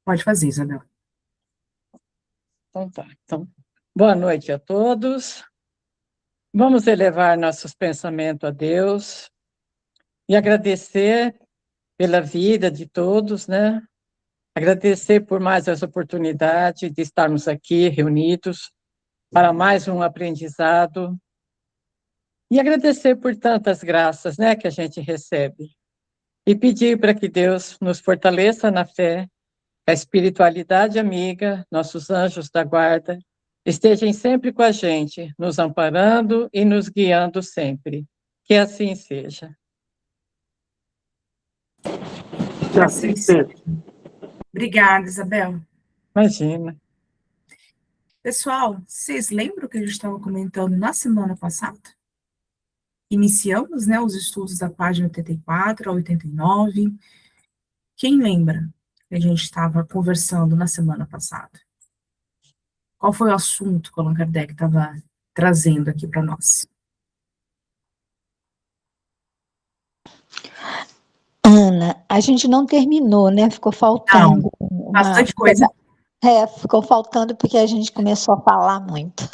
Pode fazer, Isabel. Então tá. Então, boa noite a todos. Vamos elevar nossos pensamentos a Deus e agradecer pela vida de todos, né? Agradecer por mais essa oportunidade de estarmos aqui reunidos para mais um aprendizado e agradecer por tantas graças, né, que a gente recebe. E pedir para que Deus nos fortaleça na fé, a espiritualidade amiga, nossos anjos da guarda, estejam sempre com a gente, nos amparando e nos guiando sempre. Que assim seja. Que assim seja. Obrigada, Isabel. Imagina. Pessoal, vocês lembram que a gente estava comentando na semana passada? Iniciamos, né, os estudos da página 84 a 89. Quem lembra que a gente estava conversando na semana passada? Qual foi o assunto que o Allan Kardec estava trazendo aqui para nós? Ana, a gente não terminou, né? Ficou faltando bastante coisa. Ficou faltando porque a gente começou a falar muito.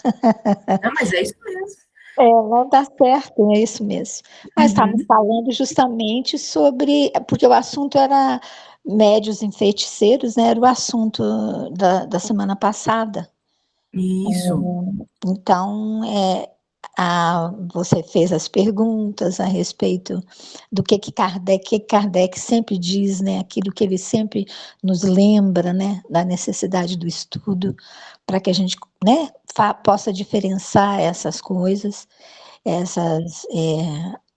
Não, mas é isso mesmo. Não dá certo, é isso mesmo. Mas estávamos falando justamente sobre, porque o assunto era médios e feiticeiros, né? Era o assunto da semana passada. Isso. Então, você fez as perguntas a respeito do que Kardec sempre diz, né? Aquilo que ele sempre nos lembra, né? Da necessidade do estudo, para que a gente, né, possa diferenciar essas coisas,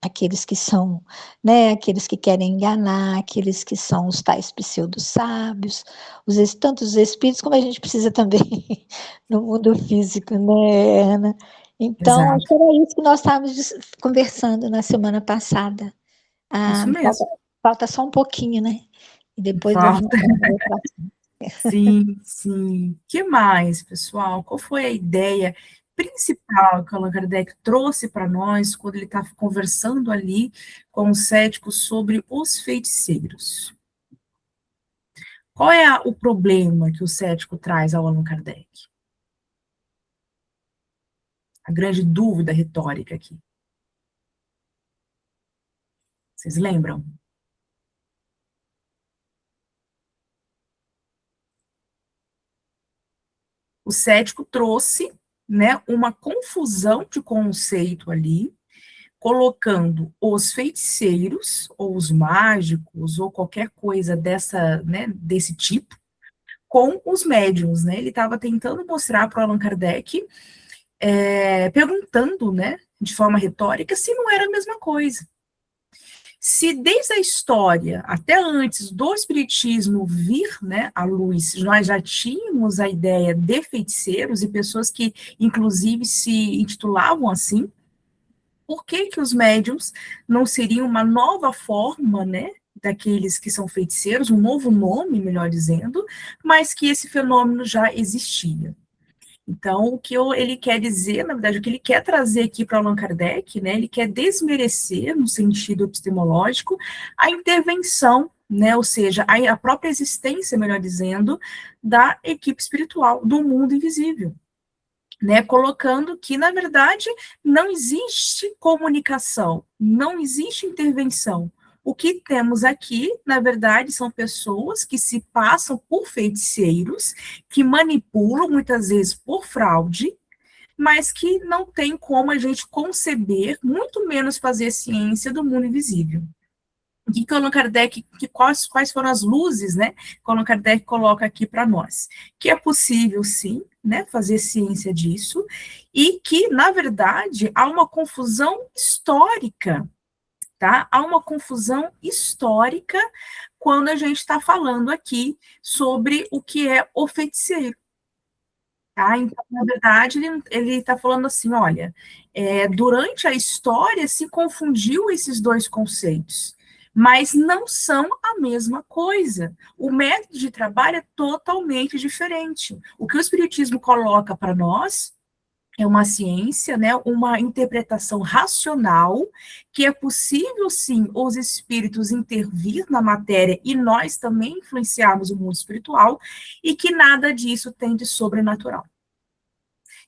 aqueles que são, né, aqueles que querem enganar, aqueles que são os tais pseudo-sábios, tanto os espíritos como a gente precisa também no mundo físico, né, Ana? Então, Exato. acho que era isso que nós estávamos conversando na semana passada. Isso mesmo. Falta só um pouquinho, né? E depois falta. Sim, sim. O que mais, pessoal? Qual foi a ideia principal que o Allan Kardec trouxe para nós quando ele estava conversando ali com os céticos sobre os feiticeiros? Qual é o problema que o cético traz ao Allan Kardec? A grande dúvida retórica aqui. Vocês lembram? O cético trouxe, né, uma confusão de conceito ali, colocando os feiticeiros, ou os mágicos, ou qualquer coisa desse tipo, com os médiums, né? Ele estava tentando mostrar para o Allan Kardec, perguntando, né, de forma retórica, se não era a mesma coisa. Se desde a história, até antes do Espiritismo vir, né, à luz, nós já tínhamos a ideia de feiticeiros e pessoas que, inclusive, se intitulavam assim, por que que os médiums não seriam uma nova forma, né, daqueles que são feiticeiros, um novo nome, melhor dizendo, mas que esse fenômeno já existia? Então, o que ele quer dizer, na verdade, o que ele quer trazer aqui para Allan Kardec, né, ele quer desmerecer, no sentido epistemológico, a intervenção, né, ou seja, a própria existência, melhor dizendo, da equipe espiritual, do mundo invisível. Né, colocando que, na verdade, não existe comunicação, não existe intervenção. O que temos aqui, na verdade, são pessoas que se passam por feiticeiros, que manipulam, muitas vezes por fraude, mas que não tem como a gente conceber, muito menos fazer ciência do mundo invisível. O que Allan Kardec, quais foram as luzes, né, que Allan Kardec coloca aqui para nós? Que é possível, sim, né, fazer ciência disso, e que, na verdade, há uma confusão histórica, tá? Há uma confusão histórica quando a gente está falando aqui sobre o que é o feiticeiro. Tá? Então, na verdade, ele está falando assim, olha, durante a história se confundiu esses dois conceitos, mas não são a mesma coisa. O método de trabalho é totalmente diferente. O que o Espiritismo coloca para nós é uma ciência, né, uma interpretação racional, que é possível, sim, os espíritos intervir na matéria e nós também influenciarmos o mundo espiritual, e que nada disso tem de sobrenatural.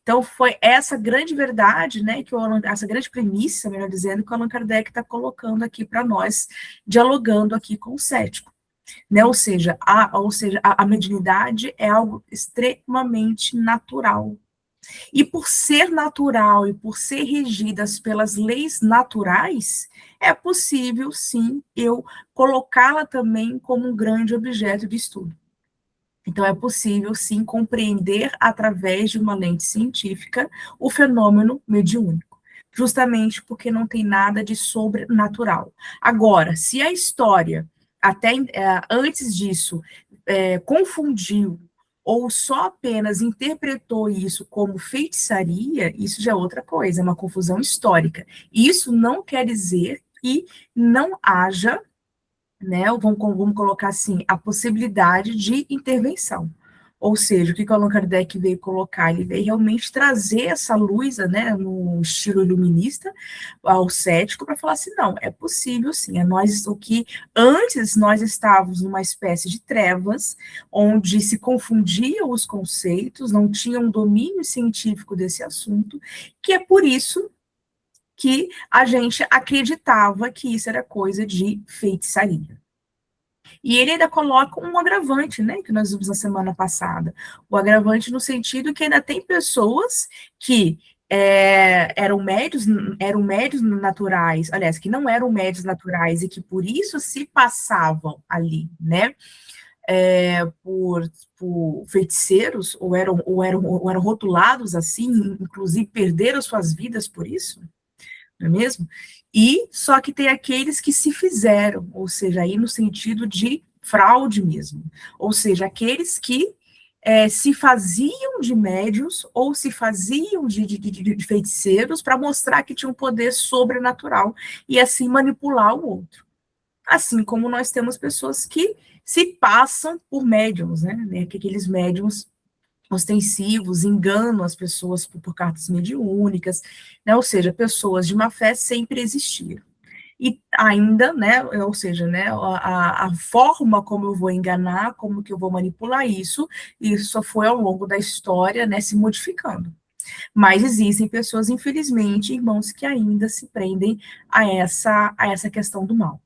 Então, foi essa grande verdade, né, essa grande premissa, melhor dizendo, que o Allan Kardec está colocando aqui para nós, dialogando aqui com o cético. Né? Ou seja, a mediunidade é algo extremamente natural. E por ser natural e por ser regidas pelas leis naturais, é possível, sim, eu colocá-la também como um grande objeto de estudo. Então, é possível, sim, compreender através de uma lente científica o fenômeno mediúnico, justamente porque não tem nada de sobrenatural. Agora, se a história, até antes disso, confundiu ou só apenas interpretou isso como feitiçaria, isso já é outra coisa, é uma confusão histórica. Isso não quer dizer que não haja, né, vamos colocar assim, a possibilidade de intervenção. Ou seja, o que o Allan Kardec veio colocar? Ele veio realmente trazer essa luz, né, no estilo iluminista, ao cético, para falar assim, não, é possível sim, o que antes nós estávamos numa espécie de trevas, onde se confundiam os conceitos, não tinha um domínio científico desse assunto, que é por isso que a gente acreditava que isso era coisa de feitiçaria. E ele ainda coloca um agravante, né, que nós vimos na semana passada. O agravante no sentido que ainda tem pessoas que eram médios naturais, aliás, que não eram médios naturais e que por isso se passavam ali, né, por feiticeiros, ou eram rotulados assim, inclusive perderam suas vidas por isso, não é mesmo? E só que tem aqueles que se fizeram, ou seja, aí no sentido de fraude mesmo, ou seja, aqueles que se faziam de médios ou se faziam de feiticeiros para mostrar que tinham um poder sobrenatural e assim manipular o outro. Assim como nós temos pessoas que se passam por médiums, né? Que aqueles médiums ostensivos, enganam as pessoas por cartas mediúnicas, né? Ou seja, pessoas de má fé sempre existiram. E ainda, né, ou seja, né, a forma como eu vou enganar, como que eu vou manipular isso só foi ao longo da história, né, se modificando. Mas existem pessoas, infelizmente, irmãos, que ainda se prendem a essa questão do mal.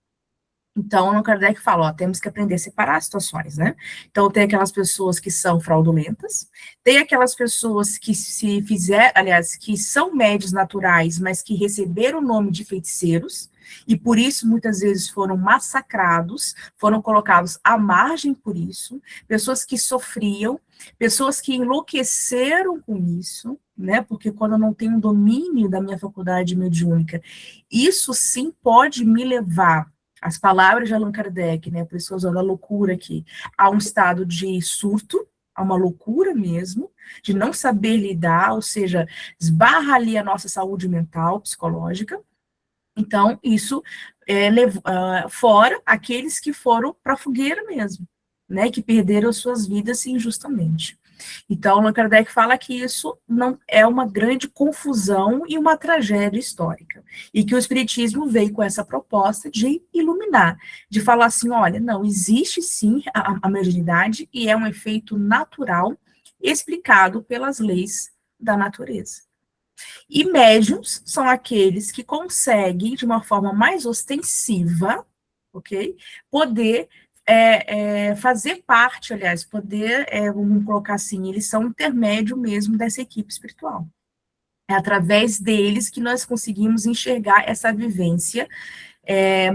Então, o Kardec fala, ó, temos que aprender a separar as situações, né? Então, tem aquelas pessoas que são fraudulentas, tem aquelas pessoas que se fizeram, aliás, que são médios naturais, mas que receberam o nome de feiticeiros, e por isso, muitas vezes, foram massacrados, foram colocados à margem por isso, pessoas que sofriam, pessoas que enlouqueceram com isso, né? Porque quando eu não tenho um domínio da minha faculdade mediúnica, isso sim pode me levar, as palavras de Allan Kardec, né, a pessoa usando a loucura aqui, a um estado de surto, a uma loucura mesmo, de não saber lidar, ou seja, esbarra ali a nossa saúde mental, psicológica. Então, isso fora aqueles que foram para a fogueira mesmo, né, que perderam suas vidas injustamente. Então, Allan Kardec fala que isso não é uma grande confusão e uma tragédia histórica, e que o Espiritismo veio com essa proposta de iluminar, de falar assim, olha, não, existe sim a mediunidade e é um efeito natural explicado pelas leis da natureza. E médiums são aqueles que conseguem, de uma forma mais ostensiva, ok? Poder fazer parte, aliás, vamos colocar assim, eles são intermédio mesmo dessa equipe espiritual. É através deles que nós conseguimos enxergar essa vivência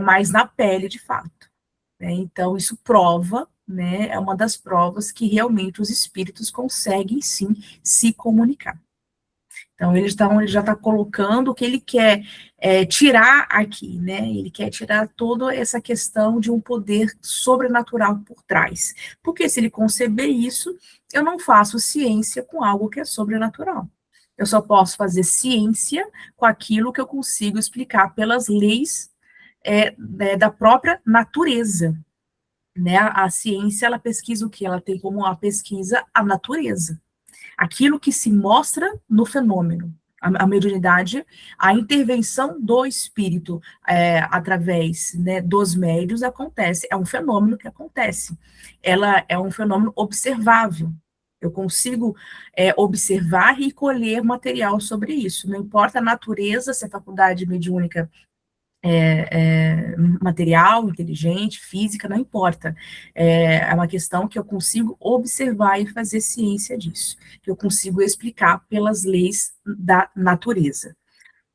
mais na pele, de fato. Né? Então, isso prova, né, é uma das provas que realmente os espíritos conseguem, sim, se comunicar. Então, ele já está colocando o que ele quer tirar aqui, né? Ele quer tirar toda essa questão de um poder sobrenatural por trás. Porque se ele conceber isso, eu não faço ciência com algo que é sobrenatural. Eu só posso fazer ciência com aquilo que eu consigo explicar pelas leis da própria natureza. Né? A ciência, ela pesquisa o quê? Ela tem como a pesquisa a natureza. aquilo que se mostra no fenômeno. A mediunidade, a intervenção do espírito através, né, dos médios acontece, é um fenômeno que acontece. Ela é um fenômeno observável. Eu consigo observar e colher material sobre isso. Não importa a natureza, se a faculdade mediúnica material, inteligente, física, não importa. É uma questão que eu consigo observar e fazer ciência disso, que eu consigo explicar pelas leis da natureza.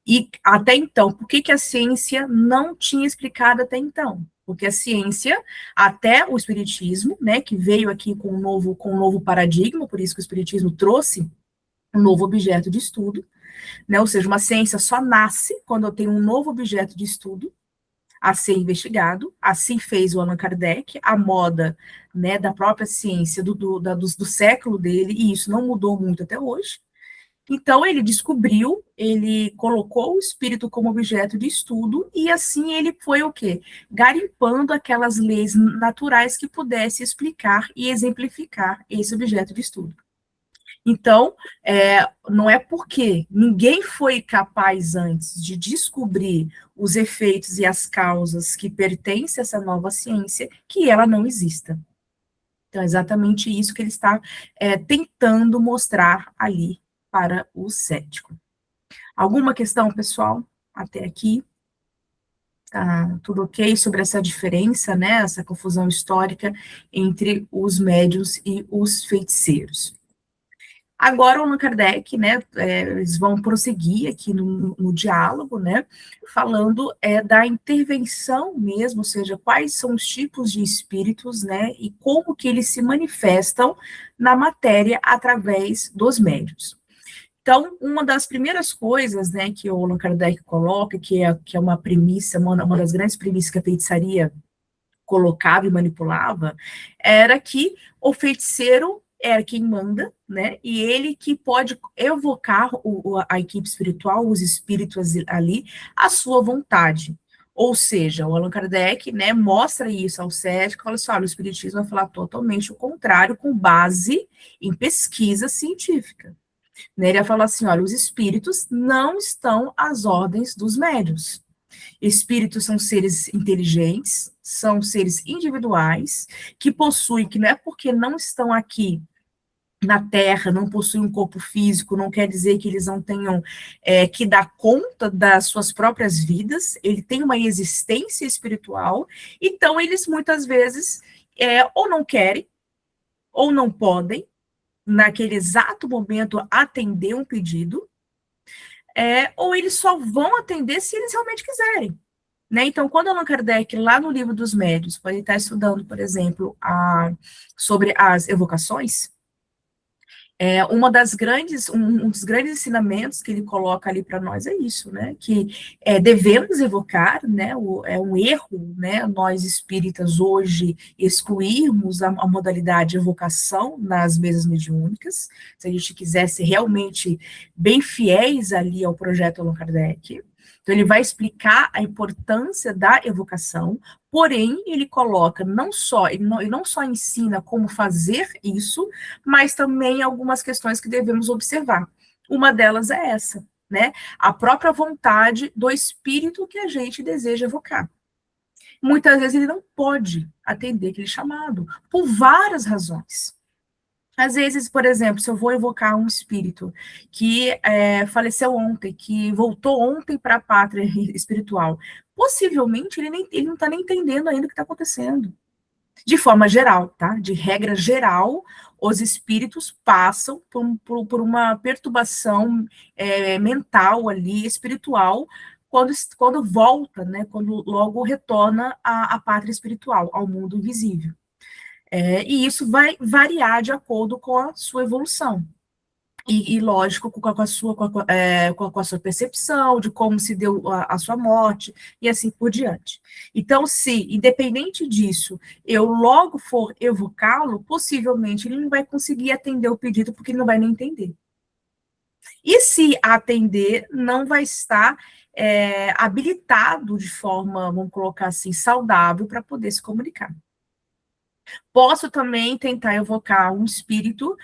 E até então, por que a ciência não tinha explicado até então? Porque a ciência, até o espiritismo, né, que veio aqui com um novo paradigma, por isso que o espiritismo trouxe um novo objeto de estudo, né, ou seja, uma ciência só nasce quando eu tenho um novo objeto de estudo a ser investigado. Assim fez o Allan Kardec, a moda, né, da própria ciência do século dele, e isso não mudou muito até hoje. Então, ele descobriu, ele colocou o espírito como objeto de estudo, e assim ele foi o quê? Garimpando aquelas leis naturais que pudesse explicar e exemplificar esse objeto de estudo. Então, não é porque ninguém foi capaz antes de descobrir os efeitos e as causas que pertencem a essa nova ciência que ela não exista. Então, é exatamente isso que ele está tentando mostrar ali para o cético. Alguma questão, pessoal, até aqui? Tá tudo ok sobre essa diferença, né, essa confusão histórica entre os médiuns e os feiticeiros. Agora, o Allan Kardec, né, eles vão prosseguir aqui no diálogo, né, falando da intervenção mesmo, ou seja, quais são os tipos de espíritos, né, e como que eles se manifestam na matéria através dos médiuns. Então, uma das primeiras coisas, né, que o Allan Kardec coloca, que é uma premissa, uma das grandes premissas que a feitiçaria colocava e manipulava, era que o feiticeiro é quem manda, né, e ele que pode evocar a equipe espiritual, os espíritos ali, à sua vontade. Ou seja, o Allan Kardec, né, mostra isso ao cético, fala assim, olha, o espiritismo vai falar totalmente o contrário, com base em pesquisa científica. Né, ele vai falar assim, olha, os espíritos não estão às ordens dos médiuns. Espíritos são seres inteligentes, são seres individuais, que possuem, que não é porque não estão aqui na Terra, não possuem um corpo físico, não quer dizer que eles não tenham que dar conta das suas próprias vidas, ele tem uma existência espiritual, então eles muitas vezes ou não querem, ou não podem, naquele exato momento, atender um pedido, ou eles só vão atender se eles realmente quiserem. Né? Então, quando Allan Kardec, lá no Livro dos Médiuns, quando ele está estudando, por exemplo, sobre as evocações, um dos grandes ensinamentos que ele coloca ali para nós é isso, né? Que devemos evocar, né? É um erro, né? Nós espíritas hoje excluirmos a modalidade evocação nas mesas mediúnicas, se a gente quisesse realmente bem fiéis ali ao projeto Allan Kardec. Então, ele vai explicar a importância da evocação, porém, ele coloca ele não só ensina como fazer isso, mas também algumas questões que devemos observar. Uma delas é essa, né? A própria vontade do espírito que a gente deseja evocar. Muitas vezes ele não pode atender aquele chamado, por várias razões. Às vezes, por exemplo, se eu vou evocar um espírito que faleceu ontem, que voltou ontem para a pátria espiritual, possivelmente ele não está nem entendendo ainda o que está acontecendo. De forma geral, tá? De regra geral, os espíritos passam por uma perturbação mental ali, espiritual, quando volta, né? Quando logo retorna à pátria espiritual, ao mundo invisível. E isso vai variar de acordo com a sua evolução. E lógico, com a sua percepção de como se deu a sua morte, e assim por diante. Então, se, independente disso, eu logo for evocá-lo, possivelmente ele não vai conseguir atender o pedido, porque ele não vai nem entender. E se atender, não vai estar habilitado de forma, vamos colocar assim, saudável para poder se comunicar. Posso também tentar evocar um espírito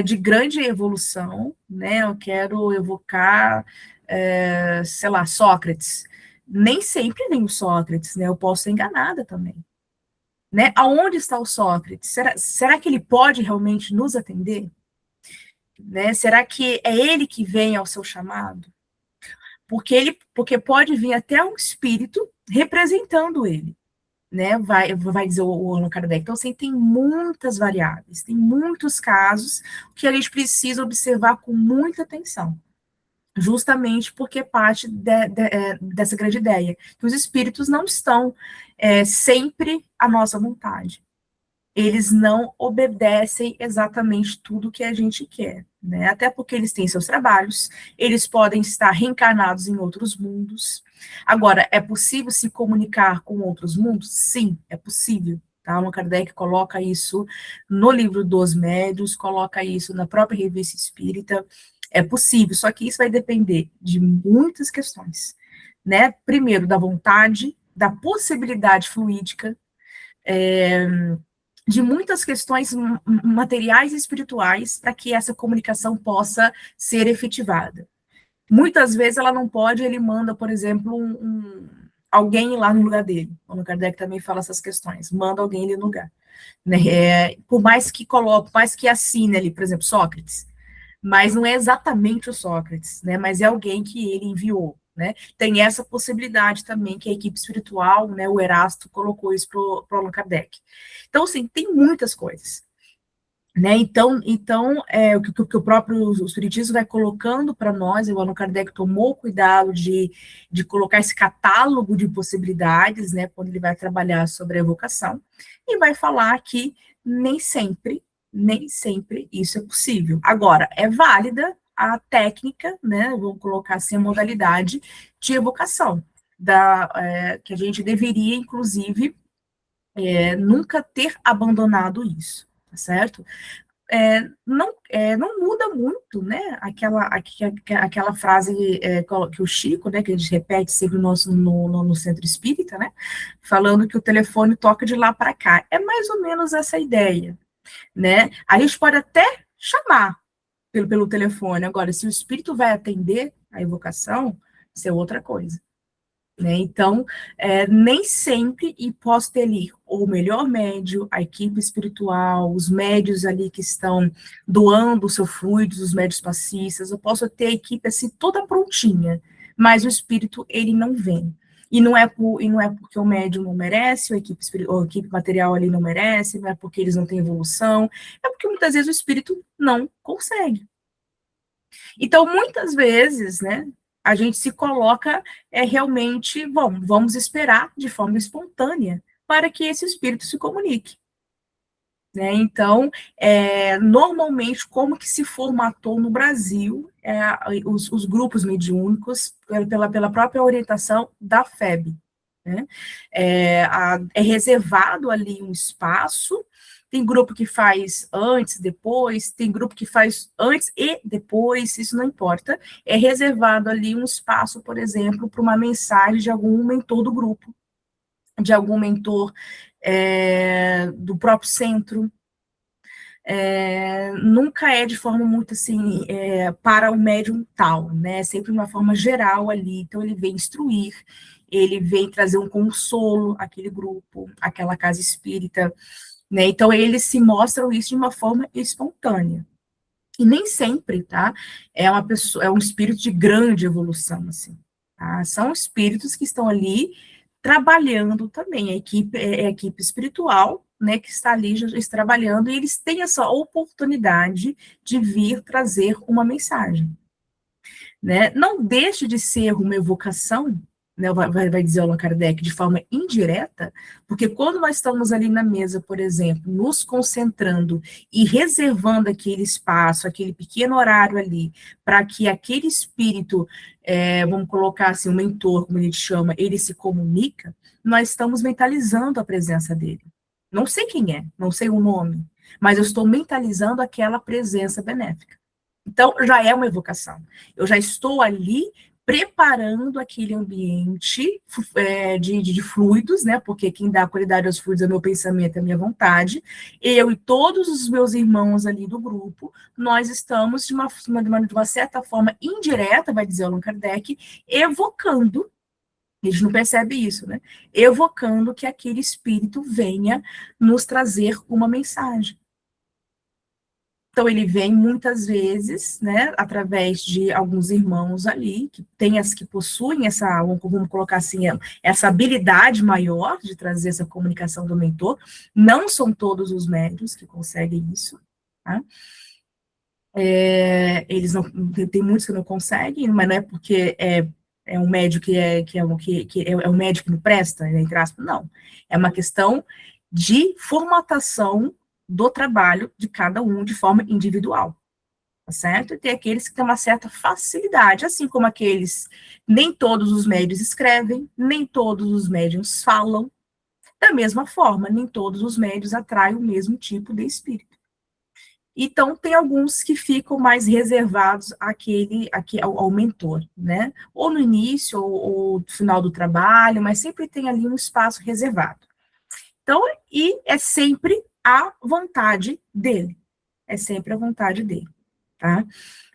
de grande evolução, né? Eu quero evocar, sei lá, Sócrates. Nem sempre vem o Sócrates, né? Eu posso ser enganada também. Né? Aonde está o Sócrates? Será que ele pode realmente nos atender? Né? Será que é ele que vem ao seu chamado? Porque pode vir até um espírito representando ele, né? Vai dizer o Allan Kardec. Então, assim, tem muitas variáveis, tem muitos casos que a gente precisa observar com muita atenção, justamente porque parte dessa grande ideia, que os espíritos não estão sempre à nossa vontade. Eles não obedecem exatamente tudo que a gente quer, né? Até porque eles têm seus trabalhos, eles podem estar reencarnados em outros mundos. Agora, é possível se comunicar com outros mundos? Sim, é possível. Tá? Allan Kardec coloca isso no livro dos Médiuns, coloca isso na própria Revista Espírita. É possível, só que isso vai depender de muitas questões, né? Primeiro, da vontade, da possibilidade fluídica, de muitas questões materiais e espirituais para que essa comunicação possa ser efetivada. Muitas vezes ela não pode, ele manda, por exemplo, alguém lá no lugar dele. O Allan Kardec também fala essas questões, manda alguém ali no lugar. Né? Por mais que coloque, por mais que assine ali, por exemplo, Sócrates, mas não é exatamente o Sócrates, né? Mas é alguém que ele enviou. Né? Tem essa possibilidade também que a equipe espiritual, né, o Erasto, colocou isso para o Allan Kardec. Então, assim, tem muitas coisas. Né? Então o que o próprio Espiritismo vai colocando para nós, o Allan Kardec tomou cuidado de colocar esse catálogo de possibilidades, né, quando ele vai trabalhar sobre a evocação, e vai falar que nem sempre isso é possível. Agora, é válida a técnica, né, vamos colocar assim, a modalidade de evocação, que a gente deveria, inclusive, nunca ter abandonado isso, tá certo? Não muda muito, né, aquela frase que o Chico, né, que a gente repete sempre no Centro Espírita, né, falando que o telefone toca de lá para cá. É mais ou menos essa ideia, né? A gente pode até chamar pelo telefone, agora, se o espírito vai atender a evocação, isso é outra coisa. Né? Então, nem sempre, e posso ter ali o melhor médio, a equipe espiritual, os médios ali que estão doando o seu fluido, os médios passistas, eu posso ter a equipe assim toda prontinha, mas o espírito, ele não vem. E não é porque o médium não merece, ou a equipe material ali não merece, não é porque eles não têm evolução, é porque muitas vezes o espírito não consegue. Então, muitas vezes, né, a gente se coloca realmente, bom, vamos esperar de forma espontânea para que esse espírito se comunique. Né? Então, normalmente, como que se formatou no Brasil os grupos mediúnicos pela própria orientação da FEB. Né? É reservado ali um espaço. Tem grupo que faz antes, depois, tem grupo que faz antes e depois, isso não importa. É reservado ali um espaço, por exemplo, para uma mensagem de algum mentor do grupo, de algum mentor do próprio centro. Nunca é de forma muito assim, para o médium tal, né? Sempre de uma forma geral ali. Então, ele vem instruir, ele vem trazer um consolo àquele grupo, àquela casa espírita. Né? Então, eles se mostram isso de uma forma espontânea. E nem sempre, tá? É um espírito de grande evolução, assim. Tá? São espíritos que estão ali trabalhando também. A equipe espiritual, né, que está ali trabalhando, e eles têm essa oportunidade de vir trazer uma mensagem. Né? Não deixe de ser uma evocação, né, vai dizer Allan Kardec, de forma indireta, porque quando nós estamos ali na mesa, por exemplo, nos concentrando e reservando aquele espaço, aquele pequeno horário ali, para que aquele espírito, vamos colocar assim, o mentor, como a gente chama, ele se comunica, nós estamos mentalizando a presença dele. Não sei quem é, não sei o nome, mas eu estou mentalizando aquela presença benéfica. Então, já é uma evocação. Eu já estou ali preparando aquele ambiente de fluidos, né? Porque quem dá qualidade aos fluidos é o meu pensamento, é a minha vontade. Eu e todos os meus irmãos ali do grupo, nós estamos, de uma certa forma indireta, vai dizer Allan Kardec, evocando, a gente não percebe isso, né? Evocando que aquele espírito venha nos trazer uma mensagem. Então, ele vem muitas vezes, né, através de alguns irmãos ali, que possuem essa, vamos colocar assim, essa habilidade maior de trazer essa comunicação do mentor. Não são todos os médiuns que conseguem isso, tá? Eles não, tem muitos que não conseguem, mas não é porque é um médico é um médico que não presta, né, entre aspas, não. É uma questão de formatação do trabalho de cada um de forma individual, tá certo? E tem aqueles que têm uma certa facilidade, assim como aqueles, nem todos os médiuns escrevem, nem todos os médiuns falam, da mesma forma, nem todos os médiuns atraem o mesmo tipo de espírito. Então, tem alguns que ficam mais reservados ao mentor, né? Ou no início, ou no final do trabalho, mas sempre tem ali um espaço reservado. Então, e é sempre a vontade dele. É sempre a vontade dele, tá?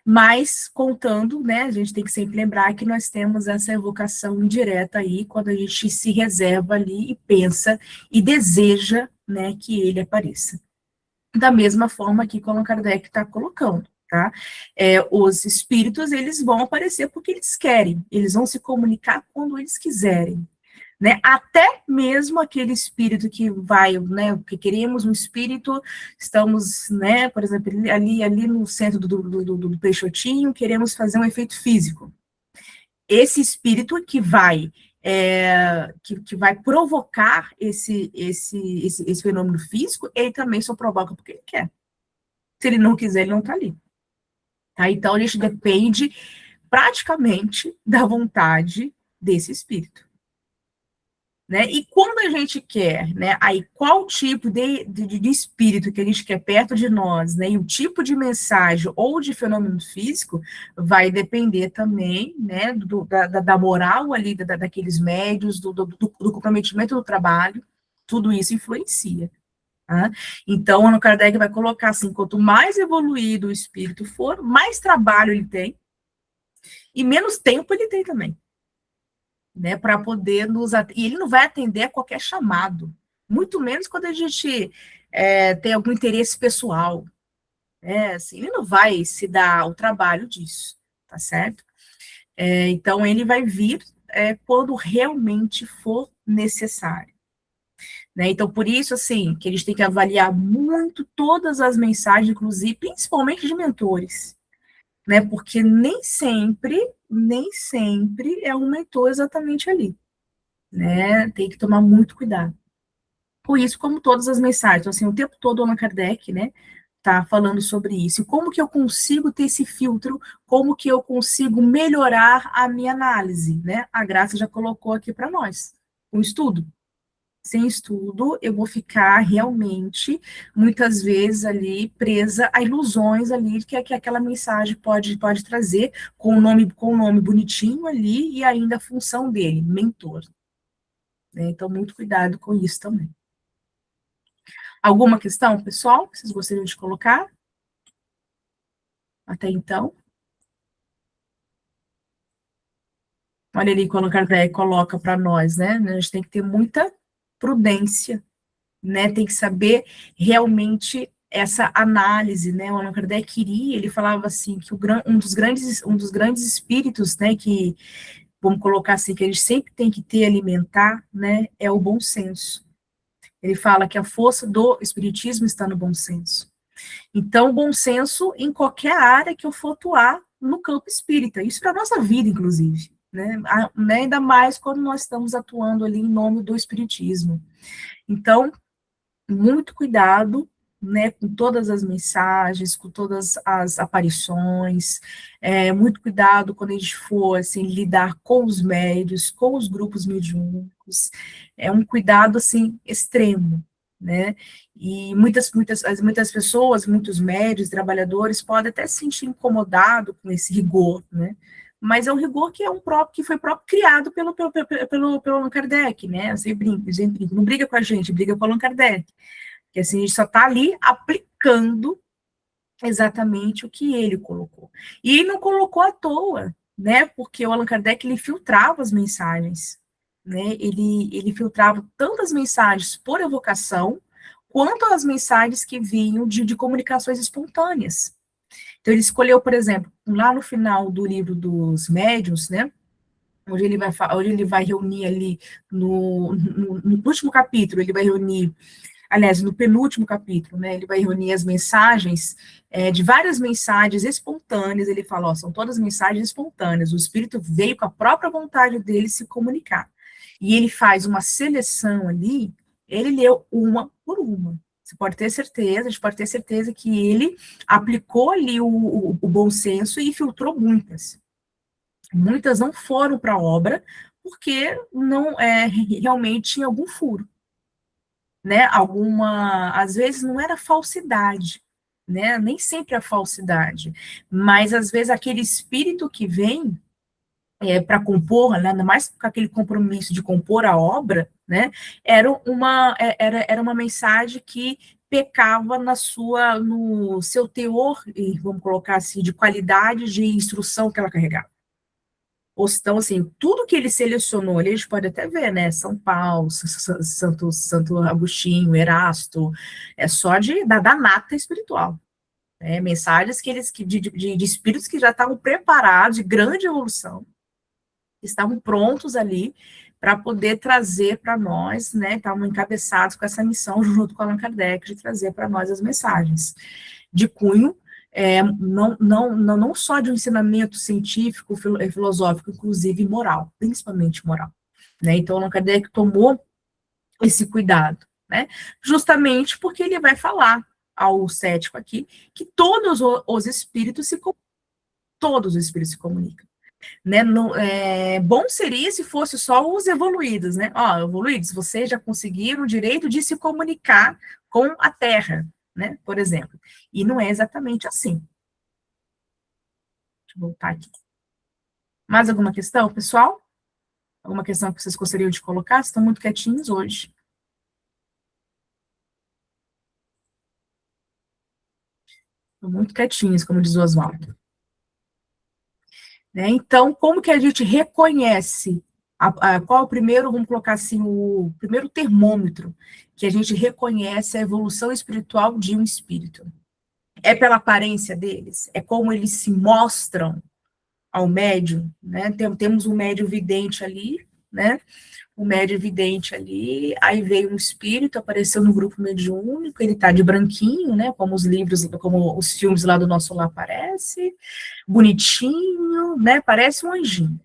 Mas, contando, né, a gente tem que sempre lembrar que nós temos essa evocação indireta aí, quando a gente se reserva ali e pensa e deseja, né, que ele apareça. Da mesma forma que Allan Kardec está colocando, tá? Os espíritos, eles vão aparecer porque eles querem, eles vão se comunicar quando eles quiserem, né? Até mesmo aquele espírito que vai, né, que queremos um espírito, estamos, né, por exemplo, ali no centro do Peixotinho, queremos fazer um efeito físico. Esse espírito que vai que vai provocar esse fenômeno físico, ele também só provoca porque ele quer. Se ele não quiser, ele não está ali. Tá? Então, a gente depende praticamente da vontade desse espírito. Né? E quando a gente quer, né, aí qual tipo de espírito que a gente quer perto de nós, né, e o tipo de mensagem ou de fenômeno físico vai depender também, né, da moral ali daqueles médios, do comprometimento do trabalho, tudo isso influencia. Tá? Então, Allan Kardec vai colocar assim, quanto mais evoluído o espírito for, mais trabalho ele tem e menos tempo ele tem também. Né, para poder e ele não vai atender a qualquer chamado, muito menos quando a gente tem algum interesse pessoal, né, assim, ele não vai se dar o trabalho disso, tá certo? Então, ele vai vir quando realmente for necessário. Né? Então, por isso, assim, que a gente tem que avaliar muito todas as mensagens, inclusive, principalmente de mentores, né, porque nem sempre é um mentor exatamente ali. Né, tem que tomar muito cuidado. Com isso, como todas as mensagens, então, assim, o tempo todo Allan Kardec, né, tá falando sobre isso. E como que eu consigo ter esse filtro? Como que eu consigo melhorar a minha análise, né? A Graça já colocou aqui para nós, um estudo. Sem estudo, eu vou ficar realmente, muitas vezes, ali, presa a ilusões ali que aquela mensagem pode trazer, com o nome bonitinho ali, e ainda a função dele, mentor. Então, muito cuidado com isso também. Alguma questão, pessoal, que vocês gostariam de colocar? Até então. Olha ali quando o Kardec coloca para nós, né? A gente tem que ter muita prudência, né? Tem que saber realmente essa análise, né? O Allan Kardec queria, ele falava assim, que um dos grandes espíritos, né, que, vamos colocar assim, que a gente sempre tem que ter, alimentar, né, é o bom senso. Ele fala que a força do espiritismo está no bom senso. Então, bom senso em qualquer área que eu for atuar no campo espírita. Isso para a nossa vida, inclusive. Né? Ainda mais quando nós estamos atuando ali em nome do espiritismo. Então, muito cuidado, né, com todas as mensagens, com todas as aparições, muito cuidado quando a gente for assim, lidar com os médios, com os grupos mediúnicos, é um cuidado assim extremo, né? E muitas pessoas, muitos médios, trabalhadores podem até se sentir incomodado com esse rigor, né? mas é um rigor que que foi próprio criado pelo Allan Kardec, né? Você brinca, não briga com a gente, briga com o Allan Kardec. Porque assim, a gente só está ali aplicando exatamente o que ele colocou. E ele não colocou à toa, né? Porque o Allan Kardec, ele filtrava as mensagens, né? Ele filtrava tanto as mensagens por evocação, quanto as mensagens que vinham de comunicações espontâneas. Então, ele escolheu, por exemplo, lá no final do livro dos médiuns, né? Onde ele vai reunir ali no último capítulo, ele vai reunir, aliás, no penúltimo capítulo, né, ele vai reunir as mensagens, de várias mensagens espontâneas, ele fala, ó, são todas mensagens espontâneas, o Espírito veio com a própria vontade dele se comunicar. E ele faz uma seleção ali, ele leu uma por uma. Você pode ter certeza, a gente pode ter certeza que ele aplicou ali o bom senso e filtrou muitas. Muitas não foram para a obra, porque não realmente tinha algum furo, né? Às vezes não era falsidade, né? Nem sempre é falsidade, mas às vezes aquele espírito que vem para compor, né, ainda mais com aquele compromisso de compor a obra, né? Era uma mensagem que pecava no seu teor, vamos colocar assim, de qualidade de instrução que ela carregava. Então, assim, tudo que ele selecionou ali, a gente pode até ver, né? São Paulo, Santo Agostinho, Erasto, é só da nata espiritual. Né? Mensagens de espíritos que já estavam preparados, de grande evolução, estavam prontos ali para poder trazer para nós, né? Estavam encabeçados com essa missão, junto com Allan Kardec, de trazer para nós as mensagens de cunho. Não só de um ensinamento científico, filosófico, inclusive moral, principalmente moral. Né? Então, Allan Kardec tomou esse cuidado, né? Justamente porque ele vai falar ao cético aqui que todos os espíritos se comunicam. Né? Bom seria se fosse só os evoluídos, né? Ó, evoluídos, vocês já conseguiram o direito de se comunicar com a Terra, né? Por exemplo. E não é exatamente assim. Deixa eu voltar aqui. Mais alguma questão, pessoal? Alguma questão que vocês gostariam de colocar? Vocês estão muito quietinhos hoje. Estão muito quietinhos, como diz o Oswaldo. Né? Então, como que a gente reconhece, qual é o primeiro, vamos colocar assim, o primeiro termômetro que a gente reconhece a evolução espiritual de um espírito? É pela aparência deles? É como eles se mostram ao médium? Né? Temos um médium vidente ali, né? O médium vidente ali, aí veio um espírito, apareceu no grupo mediúnico, ele tá de branquinho, né, como os filmes lá do Nosso Lar aparece, bonitinho, né, parece um anjinho.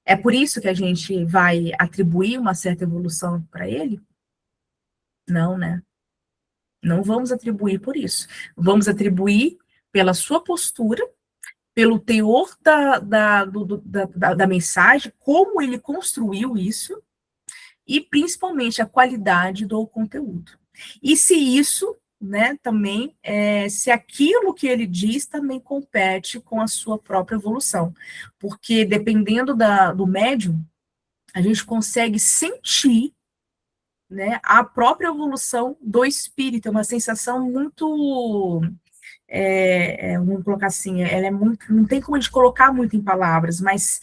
É por isso que a gente vai atribuir uma certa evolução para ele? Não, né? Não vamos atribuir por isso. Vamos atribuir pela sua postura, pelo teor da mensagem, como ele construiu isso, e principalmente a qualidade do conteúdo. E se isso, né, também, se aquilo que ele diz também compete com a sua própria evolução. Porque dependendo do médium, a gente consegue sentir, né, a própria evolução do espírito, é uma sensação muito, vamos colocar assim, ela é muito, não tem como a gente colocar muito em palavras, mas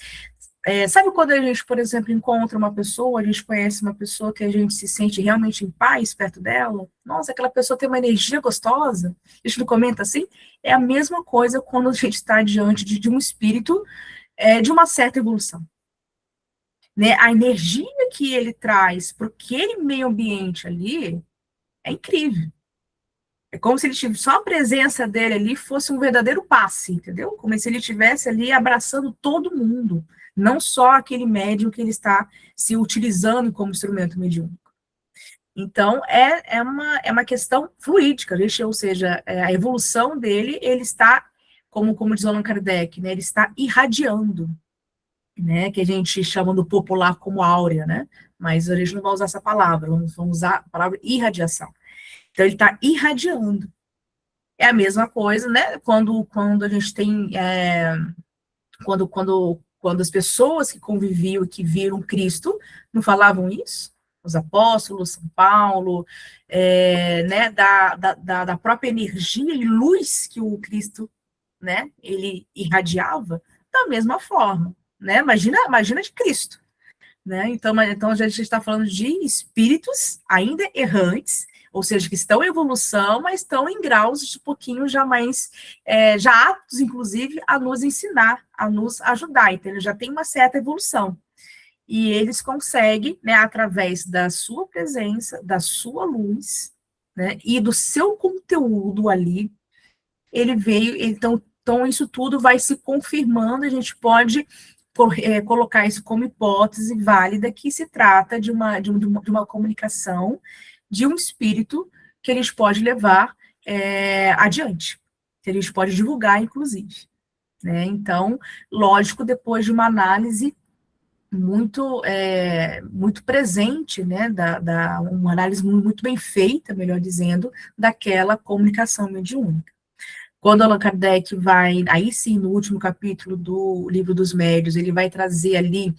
sabe quando a gente, por exemplo, encontra uma pessoa, a gente conhece uma pessoa que a gente se sente realmente em paz perto dela? Nossa, aquela pessoa tem uma energia gostosa. A gente não comenta assim? É a mesma coisa quando a gente está diante de um espírito de uma certa evolução. Né? A energia que ele traz para aquele meio ambiente ali é incrível. É como se ele tivesse, só a presença dele ali fosse um verdadeiro passe, entendeu? Como se ele estivesse ali abraçando todo mundo, não só aquele médium que ele está se utilizando como instrumento mediúnico. Então, é uma questão fluídica, ou seja, a evolução dele, ele está, como diz o Allan Kardec, né, ele está irradiando, né, que a gente chama no popular como áurea, né, mas a gente não vai usar essa palavra, vamos usar a palavra irradiação. Então, ele está irradiando. É a mesma coisa, né? Quando a gente tem, quando as pessoas que conviviam, que viram Cristo, não falavam isso? Os apóstolos, São Paulo, né, da própria energia e luz que o Cristo, né, ele irradiava, da mesma forma, né? Imagina de Cristo, né? Então a gente está falando de espíritos ainda errantes, ou seja, que estão em evolução, mas estão em graus de um pouquinho já mais, já aptos, inclusive, a nos ensinar, a nos ajudar. Então, eles já têm uma certa evolução. E eles conseguem, né, através da sua presença, da sua luz, né, e do seu conteúdo ali, ele veio, então isso tudo vai se confirmando, a gente pode colocar isso como hipótese válida, que se trata de uma comunicação de um espírito que a gente pode levar adiante, que a gente pode divulgar, inclusive. Né? Então, lógico, depois de uma análise muito presente, né, uma análise muito bem feita, melhor dizendo, daquela comunicação mediúnica. Quando Allan Kardec vai, aí sim, no último capítulo do Livro dos Médiuns, ele vai trazer ali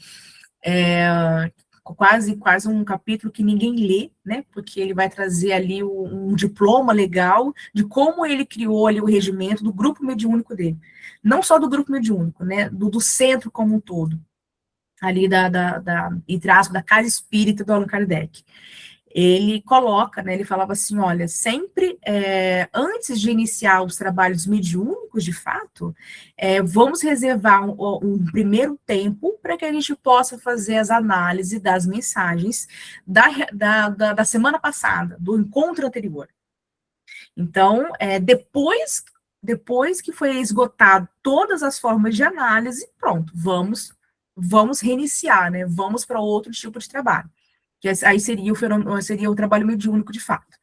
quase um capítulo que ninguém lê, né, porque ele vai trazer ali um diploma legal de como ele criou ali o regimento do grupo mediúnico dele. Não só do grupo mediúnico, né, do centro como um todo, ali entre aspas, da casa espírita do Allan Kardec. Ele coloca, né, ele falava assim, olha, sempre antes de iniciar os trabalhos mediúnicos, de fato, vamos reservar um primeiro tempo para que a gente possa fazer as análises das mensagens da semana passada, do encontro anterior. Então, depois que foi esgotado todas as formas de análise, pronto, vamos reiniciar, né, vamos para outro tipo de trabalho. Que aí seria o trabalho mediúnico de fato.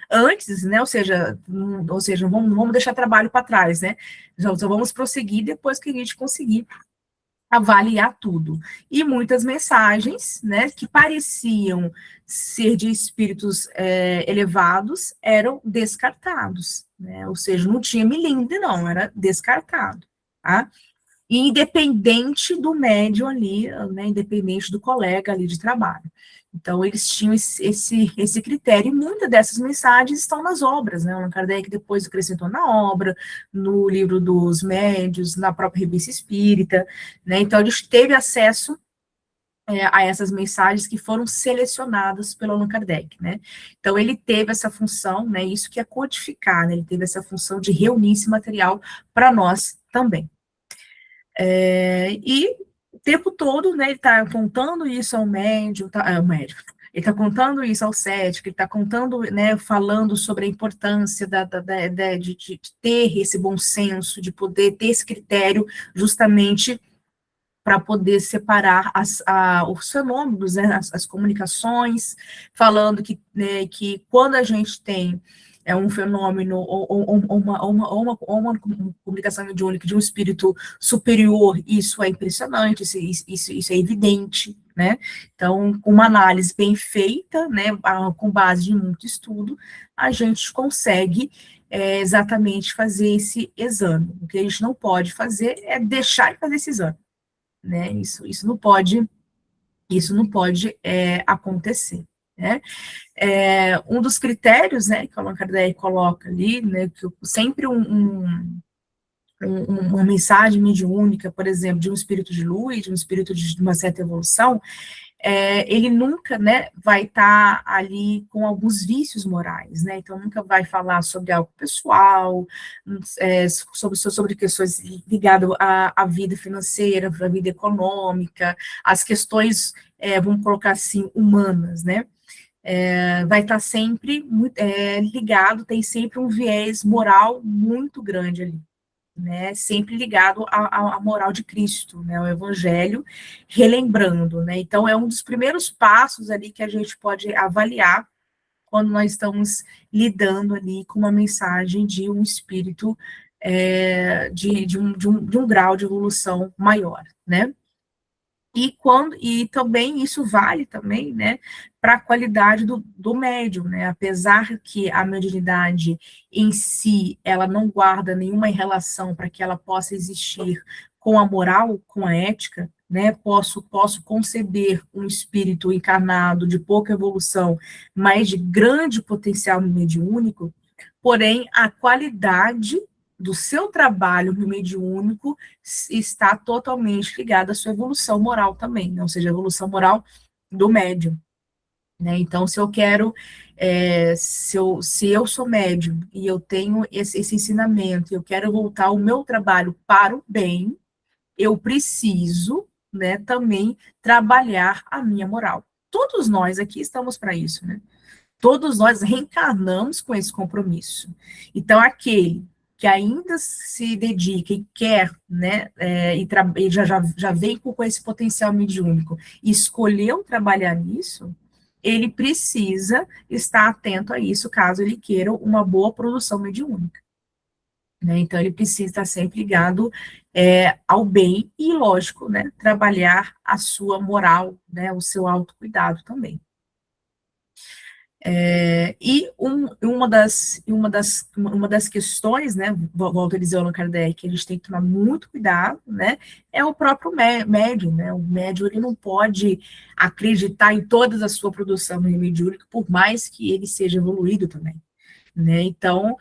Antes, né, ou seja, não vamos deixar trabalho para trás, né? Só vamos prosseguir depois que a gente conseguir avaliar tudo. E muitas mensagens, né, que pareciam ser de espíritos elevados, eram descartados, né? Ou seja, não tinha milindre, não, era descartado, tá? Independente do médium ali, né, independente do colega ali de trabalho. Então, eles tinham esse critério, e muitas dessas mensagens estão nas obras, né? O Allan Kardec depois acrescentou na obra, no livro dos médiuns, na própria revista espírita, né? Então, a gente teve acesso a essas mensagens que foram selecionadas pelo Allan Kardec, né? Então, ele teve essa função, né? Isso que é codificar, né? Ele teve essa função de reunir esse material para nós também. E o tempo todo, né, ele está contando isso ao médium, ele está contando isso ao cético, ele está contando, né, falando sobre a importância de ter esse bom senso, de poder ter esse critério, justamente para poder separar os fenômenos, né, as comunicações, falando né, que quando a gente tem um fenômeno ou uma comunicação mediúnica de um espírito superior, isso é impressionante, isso é evidente, né? Então, com uma análise bem feita, né, com base em muito estudo, a gente consegue exatamente fazer esse exame. O que a gente não pode fazer é deixar de fazer esse exame, né? Isso não pode acontecer, né? Um dos critérios, né, que o Allan Kardec coloca ali, né, que sempre uma mensagem mediúnica, por exemplo, de um espírito de luz, de um espírito de uma certa evolução, ele nunca, né, vai estar ali com alguns vícios morais, né, então nunca vai falar sobre algo pessoal, sobre questões ligadas à vida financeira, à vida econômica, às questões, vamos colocar assim, humanas, né, vai estar sempre ligado, tem sempre um viés moral muito grande ali, né, sempre ligado à moral de Cristo, né, o Evangelho, relembrando, né, então é um dos primeiros passos ali que a gente pode avaliar quando nós estamos lidando ali com uma mensagem de um espírito de um grau de evolução maior, né. E também isso vale também, né, para a qualidade do médium, né, apesar que a mediunidade em si, ela não guarda nenhuma relação para que ela possa existir com a moral, com a ética, né, posso conceber um espírito encarnado de pouca evolução, mas de grande potencial mediúnico, porém, a qualidade do seu trabalho no mediúnico está totalmente ligada à sua evolução moral também, né? Ou seja, a evolução moral do médium. Né? Então, se eu quero, se eu sou médium e eu tenho esse ensinamento, eu quero voltar o meu trabalho para o bem, eu preciso, né, também trabalhar a minha moral. Todos nós aqui estamos para isso, né? Todos nós reencarnamos com esse compromisso. Então, aquele que ainda se dedica e quer, né, e já vem com esse potencial mediúnico e escolheu trabalhar nisso, ele precisa estar atento a isso, caso ele queira uma boa produção mediúnica. Né? Então, ele precisa estar sempre ligado ao bem e, lógico, né, trabalhar a sua moral, né, o seu autocuidado também. E uma das questões, né, volto a dizer ao Allan Kardec, que a gente tem que tomar muito cuidado, né, é o próprio médium, né, o médium ele não pode acreditar em toda a sua produção mediúnica, por mais que ele seja evoluído também, né, então,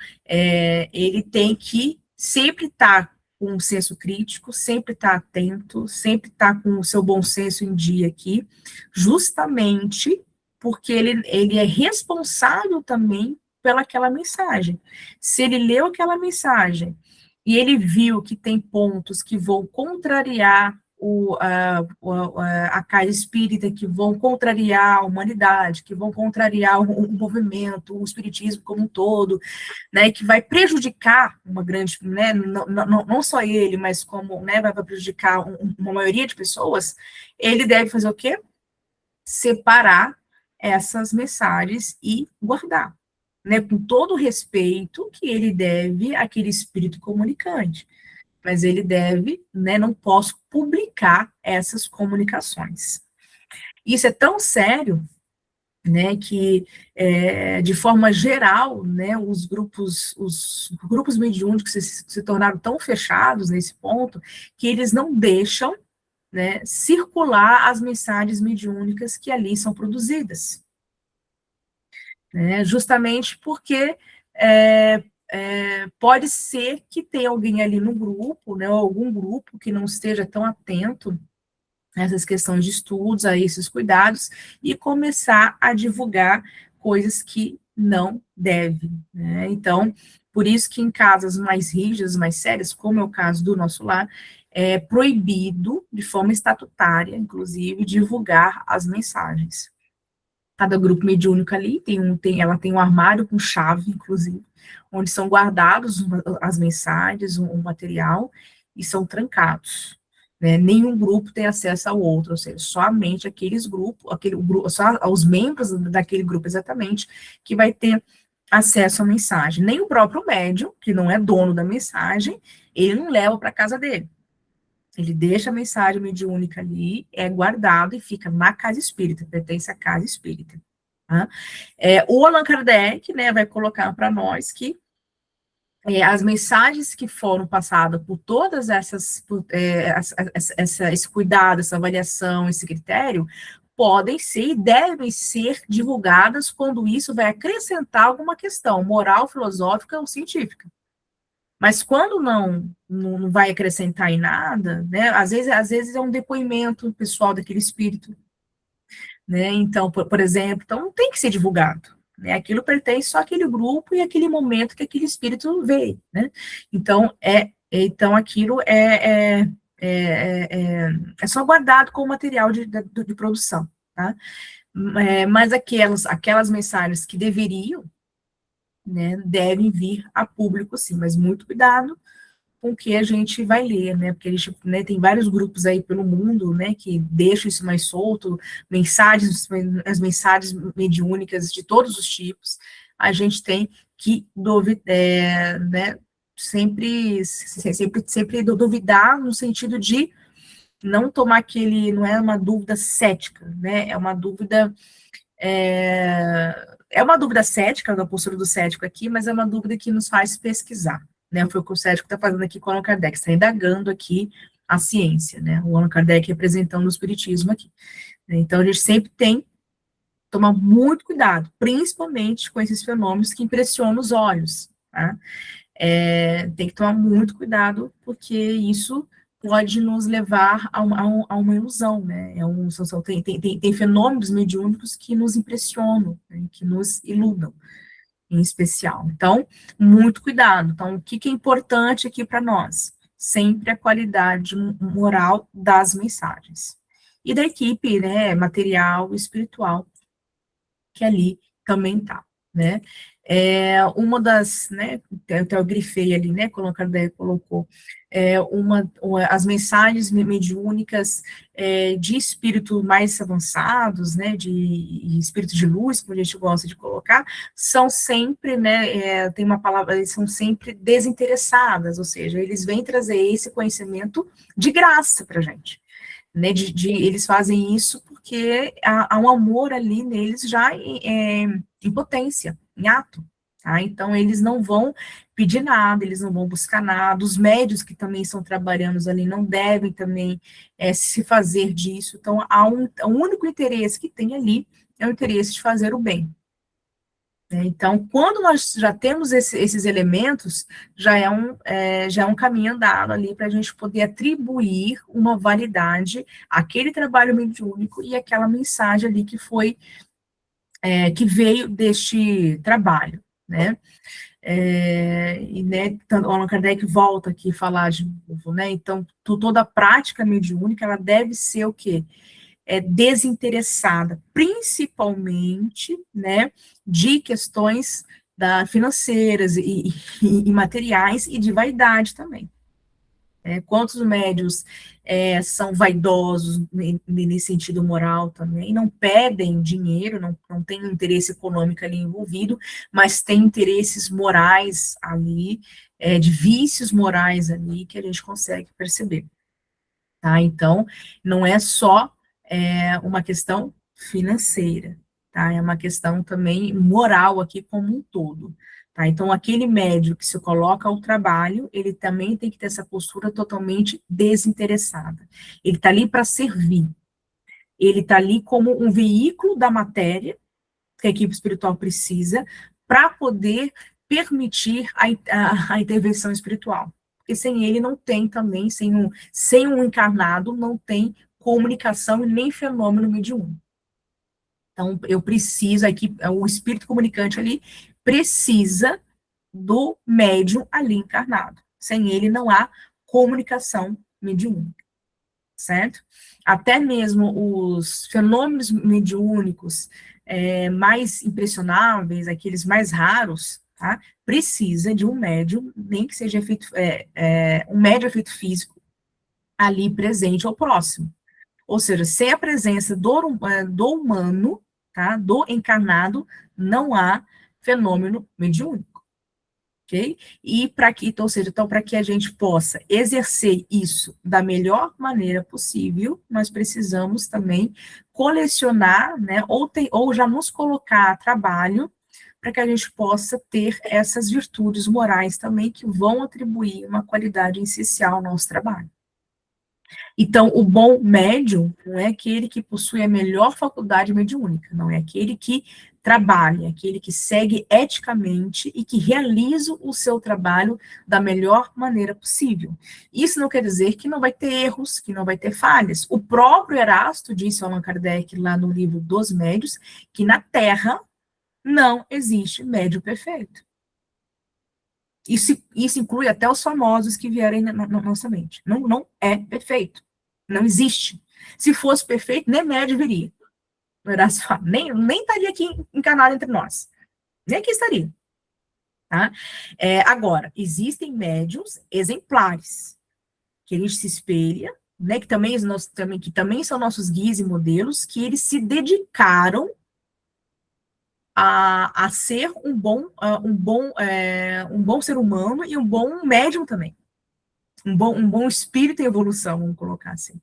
ele tem que sempre estar com um senso crítico, sempre estar atento, sempre estar com o seu bom senso em dia aqui, justamente porque ele é responsável também pelaquela mensagem. Se ele leu aquela mensagem e ele viu que tem pontos que vão contrariar a casa espírita, que vão contrariar a humanidade, que vão contrariar o movimento, o espiritismo como um todo, né, que vai prejudicar uma grande, né, não só ele, mas como, né, vai prejudicar uma maioria de pessoas, ele deve fazer o quê? Separar essas mensagens e guardar, né, com todo o respeito que ele deve àquele espírito comunicante, mas ele deve, né, não posso publicar essas comunicações. Isso é tão sério, né, que de forma geral, né, os grupos mediúnicos se tornaram tão fechados nesse ponto que eles não deixam, né, circular as mensagens mediúnicas que ali são produzidas. Né, justamente porque pode ser que tenha alguém ali no grupo, né, ou algum grupo que não esteja tão atento a essas questões de estudos, a esses cuidados, e começar a divulgar coisas que não deve. Né? Então, por isso que em casas mais rígidas, mais sérias, como é o caso do nosso lar, é proibido, de forma estatutária, inclusive, divulgar as mensagens. Cada grupo mediúnico ali ela tem um armário com chave, inclusive, onde são guardados as mensagens, o material, e são trancados. Né? Nenhum grupo tem acesso ao outro, ou seja, somente aqueles grupos, só os membros daquele grupo exatamente, que vai ter acesso à mensagem. Nem o próprio médium, que não é dono da mensagem, ele não leva para casa dele. Ele deixa a mensagem mediúnica ali, é guardado e fica na casa espírita, pertence à casa espírita. Tá? O Allan Kardec, né, vai colocar para nós que as mensagens que foram passadas por todas esse cuidado, essa avaliação, esse critério, podem ser e devem ser divulgadas quando isso vai acrescentar alguma questão moral, filosófica ou científica. Mas quando não vai acrescentar em nada, né, às vezes é um depoimento pessoal daquele espírito, né, então, por exemplo, então não tem que ser divulgado, né, aquilo pertence só àquele grupo e àquele momento que aquele espírito veio, né, então, aquilo é só guardado como material de produção, tá, mas aquelas mensagens que deveriam, né, devem vir a público, sim, mas muito cuidado com o que a gente vai ler, né, porque a gente, né, tem vários grupos aí pelo mundo, né, que deixam isso mais solto, as mensagens mediúnicas de todos os tipos, a gente tem que né, sempre duvidar no sentido de não tomar aquele, não é uma dúvida cética, né? É uma dúvida cética, da postura do cético aqui, mas é uma dúvida que nos faz pesquisar, né? Foi o que o cético está fazendo aqui com o Allan Kardec, está indagando aqui a ciência, né? O Allan Kardec representando o espiritismo aqui. Então, a gente sempre tem que tomar muito cuidado, principalmente com esses fenômenos que impressionam os olhos, tá? Tem que tomar muito cuidado, porque isso pode nos levar a uma ilusão, né? Tem fenômenos mediúnicos que nos impressionam, né? Que nos iludam, em especial. Então, muito cuidado. Então, o que é importante aqui para nós? Sempre a qualidade moral das mensagens. E da equipe, né, material e espiritual, que ali também está, né? Uma das, né, até eu grifei ali, né, quando o Kardec colocou, as mensagens mediúnicas de espíritos mais avançados, né, de espírito de luz, como a gente gosta de colocar, são sempre, né, tem uma palavra, eles são sempre desinteressadas, ou seja, eles vêm trazer esse conhecimento de graça para a gente. Né, eles fazem isso porque há um amor ali neles já em potência, em ato, tá? Então, eles não vão pedir nada, eles não vão buscar nada, os médios que também estão trabalhando ali não devem também se fazer disso, então, o único interesse que tem ali é o interesse de fazer o bem. Então, quando nós já temos esses elementos, já é um caminho andado ali para a gente poder atribuir uma validade àquele trabalho mediúnico e àquela mensagem ali que veio deste trabalho, né? E, né, o Allan Kardec volta aqui a falar de novo, né? Então, toda a prática mediúnica, ela deve ser o quê? Desinteressada, principalmente, né, de questões financeiras e materiais e de vaidade também. Quantos médios são vaidosos nesse sentido moral também, não pedem dinheiro, não tem interesse econômico ali envolvido, mas tem interesses morais ali, de vícios morais ali, que a gente consegue perceber. Tá? Então, não é só uma questão financeira, tá? É uma questão também moral aqui como um todo, tá? Então, aquele médium que se coloca ao trabalho, ele também tem que ter essa postura totalmente desinteressada. Ele está ali para servir. Ele está ali como um veículo da matéria que a equipe espiritual precisa para poder permitir a intervenção espiritual. Porque sem ele não tem também, sem um encarnado, não tem comunicação e nem fenômeno mediúnico. Então, eu preciso, o espírito comunicante ali precisa do médium ali encarnado. Sem ele não há comunicação mediúnica, certo? Até mesmo os fenômenos mediúnicos mais impressionáveis, aqueles mais raros, tá? Precisa de um médium, nem que seja um médium efeito físico ali presente ou próximo. Ou seja, sem a presença do humano, tá? Do encarnado, não há fenômeno mediúnico. Ok? E para que a gente possa exercer isso da melhor maneira possível, nós precisamos também colecionar, né, ou já nos colocar a trabalho para que a gente possa ter essas virtudes morais também que vão atribuir uma qualidade essencial ao nosso trabalho. Então, o bom médium não é aquele que possui a melhor faculdade mediúnica, não é aquele que trabalha, aquele que segue eticamente e que realiza o seu trabalho da melhor maneira possível. Isso não quer dizer que não vai ter erros, que não vai ter falhas. O próprio Erasto disse ao Allan Kardec lá no livro dos Médios que na Terra não existe médium perfeito. Isso inclui até os famosos que vierem na nossa mente. Não é perfeito. Não existe. Se fosse perfeito, nem médium viria. Nem estaria aqui encarnado entre nós. Nem aqui estaria. Tá? Agora, existem médiums exemplares, que a gente se espelha, né, que também são nossos guias e modelos, que eles se dedicaram a ser um bom ser humano e um bom médium também. Um bom espírito em evolução, vamos colocar assim.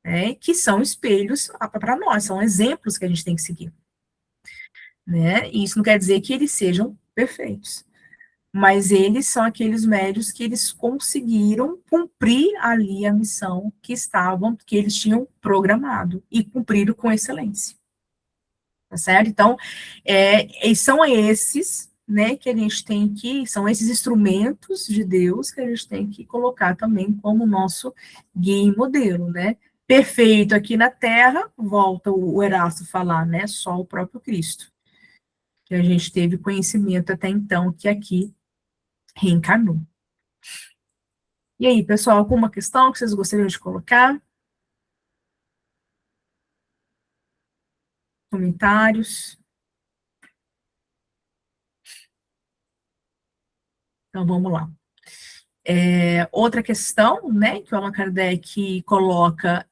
né, que são espelhos para nós, são exemplos que a gente tem que seguir, né, e isso não quer dizer que eles sejam perfeitos, mas eles são aqueles médios que eles conseguiram cumprir ali a missão que eles tinham programado, e cumpriram com excelência, tá certo? Então, são esses, né, que a gente tem que, são esses instrumentos de Deus que a gente tem que colocar também como nosso guia e modelo, né? Perfeito aqui na Terra, volta o Erasto falar, né, só o próprio Cristo, que a gente teve conhecimento até então, que aqui reencarnou. E aí, pessoal, alguma questão que vocês gostariam de colocar? Comentários? Então, vamos lá. Outra questão, né, que o Allan Kardec coloca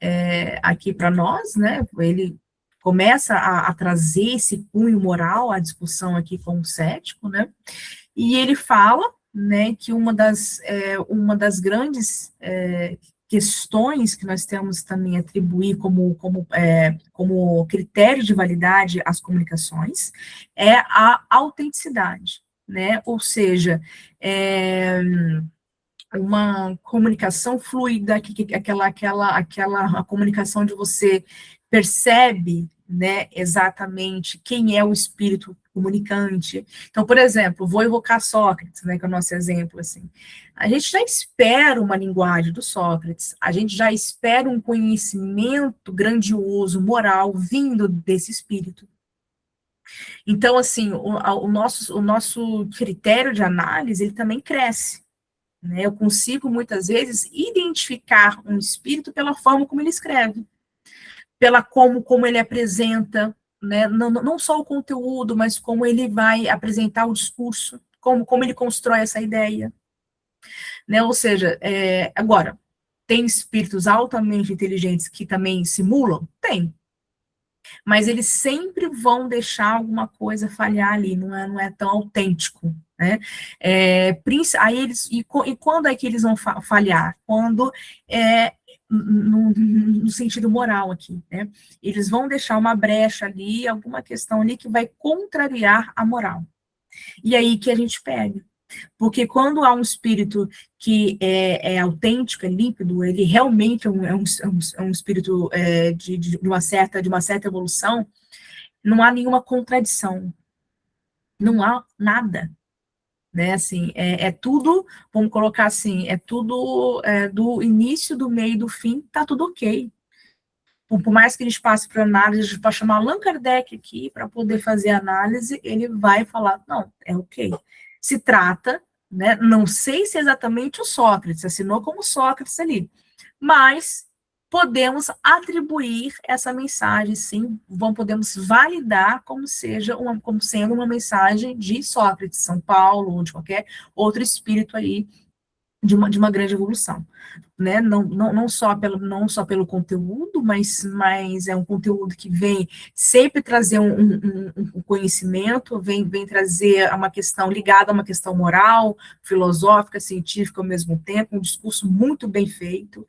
aqui para nós, né, ele começa a trazer esse cunho moral à discussão aqui com o cético, né, e ele fala, né, que uma das grandes questões que nós temos também a atribuir como critério de validade às comunicações é a autenticidade, né, ou seja, uma comunicação fluida, aquela comunicação onde você percebe, né, exatamente quem é o espírito comunicante. Então, por exemplo, vou evocar Sócrates, né, que é o nosso exemplo, assim. A gente já espera uma linguagem do Sócrates, a gente já espera um conhecimento grandioso, moral, vindo desse espírito. Então, assim, o nosso critério de análise, ele também cresce. Né? Eu consigo, muitas vezes, identificar um espírito pela forma como ele escreve, pela como ele apresenta, né? Não só o conteúdo, mas como ele vai apresentar o discurso, como ele constrói essa ideia. Né? Ou seja, agora, tem espíritos altamente inteligentes que também simulam? Tem. Mas eles sempre vão deixar alguma coisa falhar ali, não é tão autêntico, né? Aí e quando é que eles vão falhar? Quando no sentido moral aqui, né? Eles vão deixar uma brecha ali, alguma questão ali que vai contrariar a moral. E aí que a gente pega. Porque quando há um espírito que é autêntico, é límpido, ele realmente é um espírito de uma certa evolução, não há nenhuma contradição, não há nada, né, assim, tudo, vamos colocar assim, tudo do início, do meio e do fim, tá tudo ok. Por mais que a gente passe para análise, a gente pode chamar Allan Kardec aqui para poder fazer a análise, ele vai falar, não, é ok. Se trata, né, não sei se é exatamente o Sócrates, assinou como Sócrates ali, mas podemos atribuir essa mensagem, sim, podemos validar como sendo uma mensagem de Sócrates, São Paulo, ou de qualquer outro espírito aí de uma grande evolução, né? Não só pelo conteúdo, mas é um conteúdo que vem sempre trazer um conhecimento, vem trazer uma questão ligada a uma questão moral, filosófica, científica ao mesmo tempo, um discurso muito bem feito,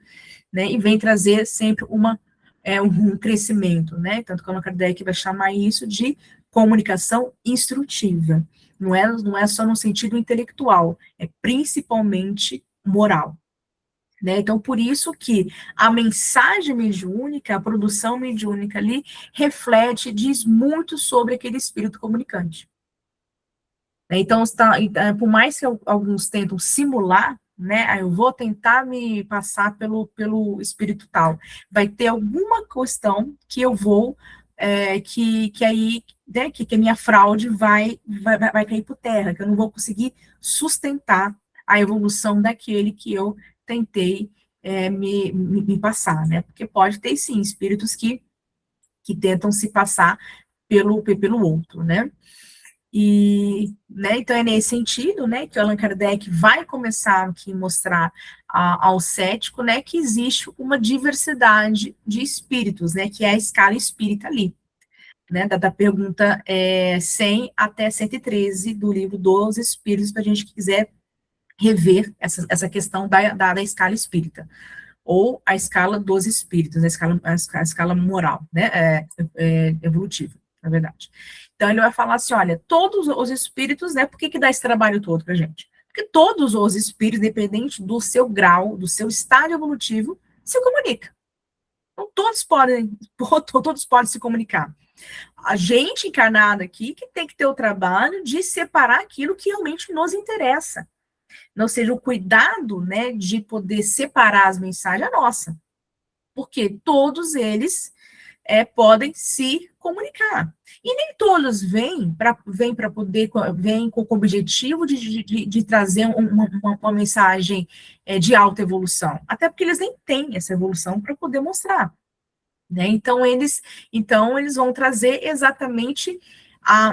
né? E vem trazer sempre um crescimento, né? Tanto que o Allan Kardec vai chamar isso de comunicação instrutiva. Não é só no sentido intelectual, é principalmente moral. Né? Então, por isso que a mensagem mediúnica, a produção mediúnica ali, diz muito sobre aquele espírito comunicante. Então, por mais que alguns tentam simular, né, eu vou tentar me passar pelo espírito tal, vai ter alguma questão que eu vou, que aí, né, que a minha fraude vai cair por terra, que eu não vou conseguir sustentar a evolução daquele que eu tentei me passar, né, porque pode ter, sim, espíritos que tentam se passar pelo outro, né. E, né, então é nesse sentido, né, que o Allan Kardec vai começar aqui a mostrar ao cético, né, que existe uma diversidade de espíritos, né, que é a escala espírita ali, né, da pergunta 100 até 113 do livro dos Espíritos, para a gente quiser rever essa questão da escala espírita. ou a escala dos espíritos, a escala moral, né, evolutiva, na verdade. Então, ele vai falar assim, olha, todos os espíritos, né, por que dá esse trabalho todo pra gente? Porque todos os espíritos, independente do seu grau, do seu estágio evolutivo, se comunicam. Então, todos podem se comunicar. A gente encarnada aqui que tem que ter o trabalho de separar aquilo que realmente nos interessa. Ou seja, o cuidado, né, de poder separar as mensagens é nossa. Porque todos eles podem se comunicar. E nem todos vêm com o objetivo de trazer uma mensagem de alta evolução. Até porque eles nem têm essa evolução para poder mostrar. Né? Então, eles vão trazer exatamente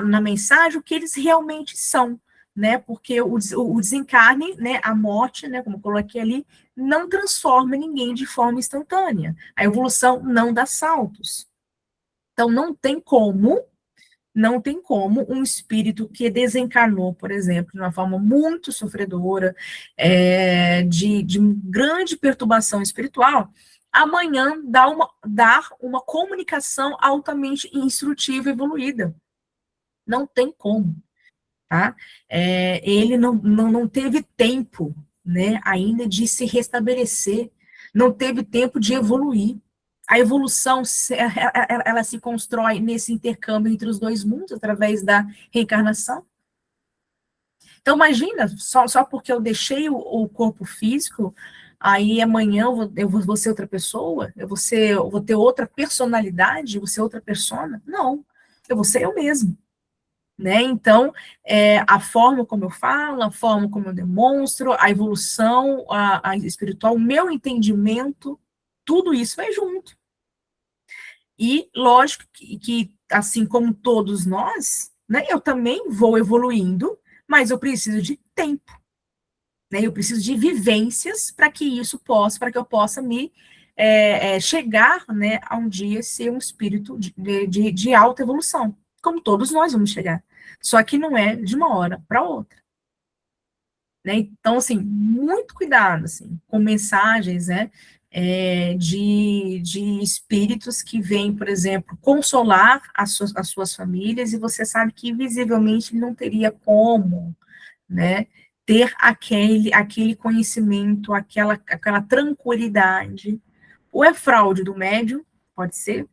na mensagem o que eles realmente são, né? Porque o desencarne, né, a morte, né, como eu coloquei ali, não transforma ninguém de forma instantânea. A evolução não dá saltos. Então, não tem como um espírito que desencarnou, por exemplo, de uma forma muito sofredora, de grande perturbação espiritual, amanhã dar uma comunicação altamente instrutiva e evoluída. Não tem como. Tá? Ele não teve tempo, né, ainda de se restabelecer, não teve tempo de evoluir. A evolução, ela se constrói nesse intercâmbio entre os dois mundos, através da reencarnação. Então, imagina, só porque eu deixei o corpo físico, aí amanhã eu vou ser outra pessoa, eu vou ter outra personalidade, eu vou ser outra persona? Não, eu vou ser eu mesmo. Né? Então, a forma como eu falo, a forma como eu demonstro, a evolução a espiritual, o meu entendimento, tudo isso vai junto. E, lógico, que assim como todos nós, né, eu também vou evoluindo, mas eu preciso de tempo. Né? Eu preciso de vivências para que eu possa me chegar, né, a um dia ser um espírito de alta evolução, como todos nós vamos chegar. Só que não é de uma hora para outra. Né? Então, assim, muito cuidado, assim, com mensagens, né, de espíritos que vêm, por exemplo, consolar as suas famílias, e você sabe que visivelmente não teria como, né, ter aquele conhecimento, aquela tranquilidade. Ou é fraude do médium, pode ser,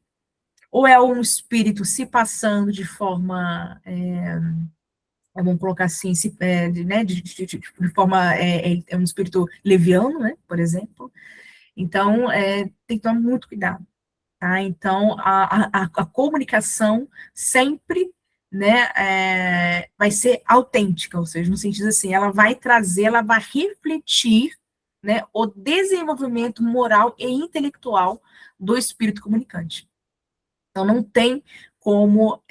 ou é um espírito se passando de forma, vamos colocar assim, né, de forma, é um espírito leviano, né, por exemplo. Então, tem que tomar muito cuidado. Tá? Então, a comunicação sempre, né, vai ser autêntica, ou seja, no sentido assim, ela vai refletir, né, o desenvolvimento moral e intelectual do espírito comunicante. Então, não tem como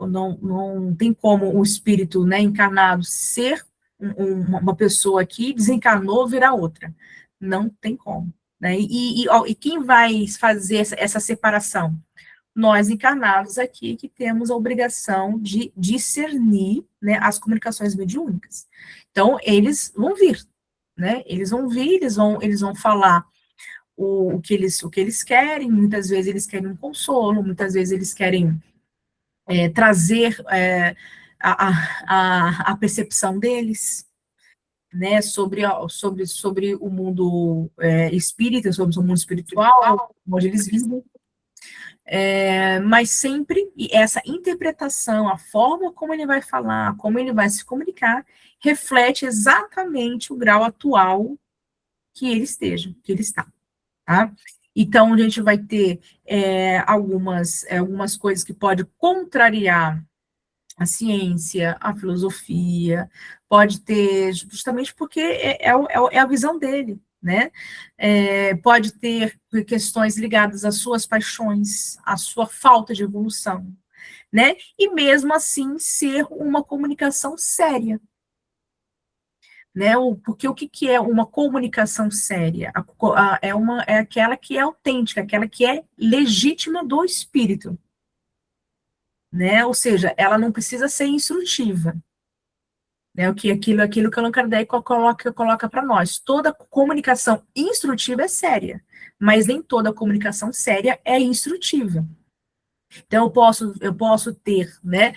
não tem como o espírito, né, encarnado ser uma pessoa aqui, desencarnou, virar outra. Não tem como. Né? E quem vai fazer essa separação? Nós encarnados aqui, que temos a obrigação de discernir, né, as comunicações mediúnicas. Então, eles vão vir, né? Eles vão vir, eles vão falar o que eles querem, muitas vezes eles querem um consolo, muitas vezes eles querem trazer a percepção deles, né, sobre o mundo espírita, sobre o mundo espiritual, onde eles vivem. Mas sempre essa interpretação, a forma como ele vai falar, como ele vai se comunicar, reflete exatamente o grau atual que ele está. Tá? Então, a gente vai ter algumas coisas que podem contrariar a ciência, a filosofia, pode ter, justamente porque é a visão dele, né? Pode ter questões ligadas às suas paixões, à sua falta de evolução, né? E mesmo assim ser uma comunicação séria. Né, porque o que é uma comunicação séria? É aquela que é autêntica, aquela que é legítima do espírito. Né? Ou seja, ela não precisa ser instrutiva. né? Aquilo que Allan Kardec coloca para nós. Toda comunicação instrutiva é séria, mas nem toda comunicação séria é instrutiva. Então, eu posso ter, né,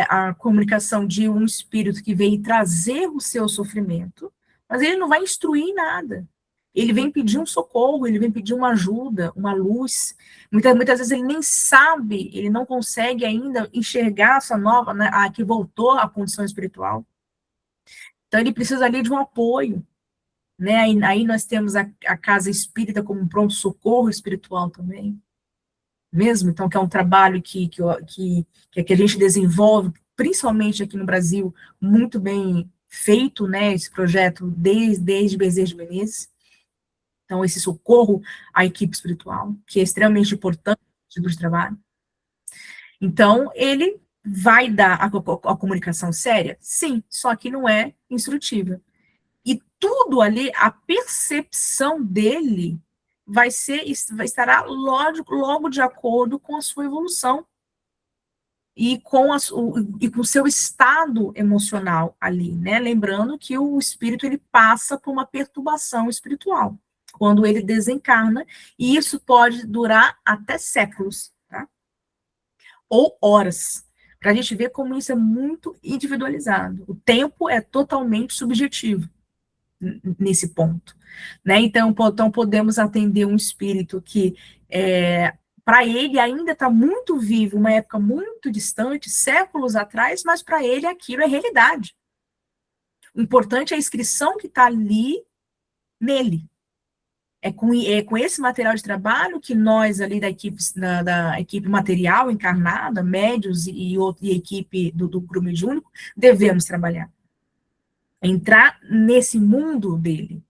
a comunicação de um espírito que veio trazer o seu sofrimento, mas ele não vai instruir nada. Ele vem pedir um socorro, ele vem pedir uma ajuda, uma luz. Muitas vezes ele nem sabe, ele não consegue ainda enxergar essa nova, né, a que voltou à condição espiritual. Então, ele precisa ali de um apoio. Né? Aí nós temos a casa espírita como um pronto-socorro espiritual também. Mesmo, então, que é um trabalho que a gente desenvolve, principalmente aqui no Brasil, muito bem feito, né, esse projeto desde Bezerra de Menezes. Então, esse socorro à equipe espiritual, que é extremamente importante no de trabalho. Então, ele vai dar a comunicação séria? Sim, só que não é instrutiva. E tudo ali, a percepção dele estará logo de acordo com a sua evolução e com o seu estado emocional ali, né? Lembrando que o espírito, ele passa por uma perturbação espiritual quando ele desencarna, e isso pode durar até séculos, tá? Ou horas, para a gente ver como isso é muito individualizado. O tempo é totalmente subjetivo nesse ponto, né? Então podemos atender um espírito que, para ele, ainda está muito vivo, uma época muito distante, séculos atrás, mas para ele aquilo é realidade. O importante é a inscrição que está ali nele. É com esse material de trabalho que nós ali da equipe material encarnada, médios e equipe do grupo mediúnico, devemos trabalhar. Entrar nesse mundo dele,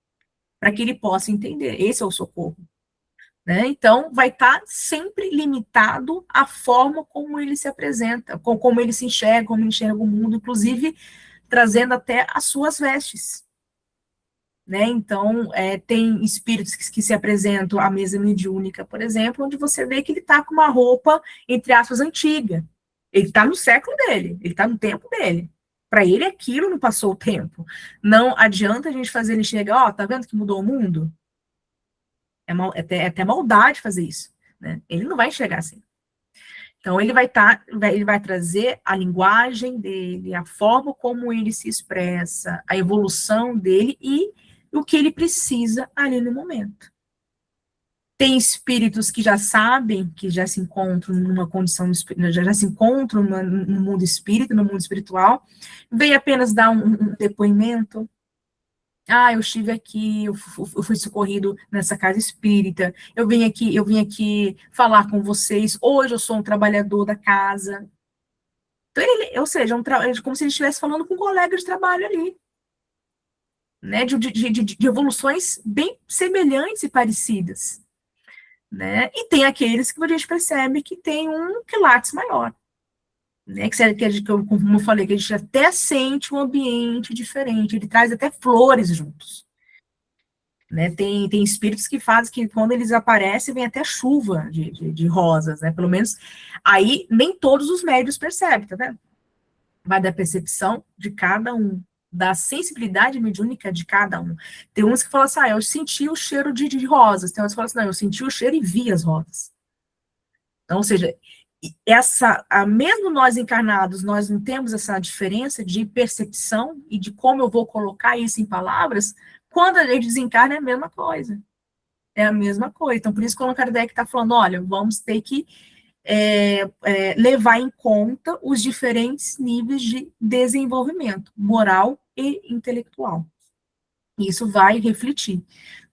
para que ele possa entender. Esse é o socorro. Né? Então, vai estar sempre limitado à forma como ele se apresenta, como ele se enxerga, como ele enxerga o mundo, inclusive trazendo até as suas vestes. Né? Então, tem espíritos que se apresentam à mesa mediúnica, por exemplo, onde você vê que ele está com uma roupa, entre aspas, antiga. Ele está no século dele, ele está no tempo dele. Para ele, aquilo não passou o tempo. Não adianta a gente fazer ele enxergar, tá vendo que mudou o mundo? É até maldade fazer isso. Né? Ele não vai enxergar assim. Então, ele vai trazer a linguagem dele, a forma como ele se expressa, a evolução dele e o que ele precisa ali no momento. Tem espíritos que já sabem, que já se encontram numa condição, já se encontram no mundo espírita, no mundo espiritual, vem apenas dar um depoimento. Eu estive aqui, eu fui socorrido nessa casa espírita, eu vim aqui falar com vocês, hoje eu sou um trabalhador da casa. Então, ou seja, como se ele estivesse falando com um colega de trabalho ali. Né, de evoluções bem semelhantes e parecidas. Né? E tem aqueles que a gente percebe que tem um quilates maior. Né? Como eu falei, que a gente até sente um ambiente diferente, ele traz até flores juntos. Né? Tem espíritos que fazem que, quando eles aparecem, vem até chuva de rosas, né? Pelo menos aí nem todos os médios percebem, tá vendo? Vai da percepção de cada um, da sensibilidade mediúnica de cada um. Tem uns que falam assim, eu senti o cheiro de rosas. Tem outros que falam assim, não, eu senti o cheiro e vi as rosas. Então, ou seja, mesmo nós encarnados, nós não temos essa diferença de percepção e de como eu vou colocar isso em palavras. Quando a gente desencarna, é a mesma coisa. É a mesma coisa. Então, por isso que o Allan Kardec está falando, olha, vamos ter que levar em conta os diferentes níveis de desenvolvimento moral e intelectual. Isso vai refletir,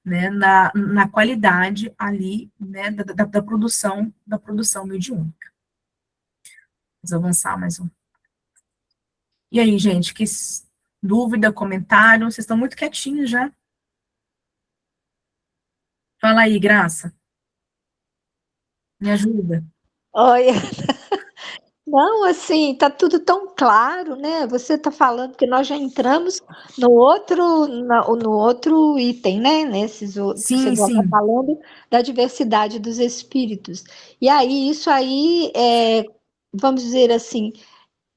né, na qualidade ali, né, da produção mediúnica. Vamos avançar mais um. E aí, gente, que dúvida, comentário? Vocês estão muito quietinhos já. Fala aí, Graça. Me ajuda. Oi. Não, assim, tá tudo tão claro, né? Você está falando que nós já entramos no outro item, né? Você está falando da diversidade dos espíritos. E aí, isso aí, vamos dizer assim,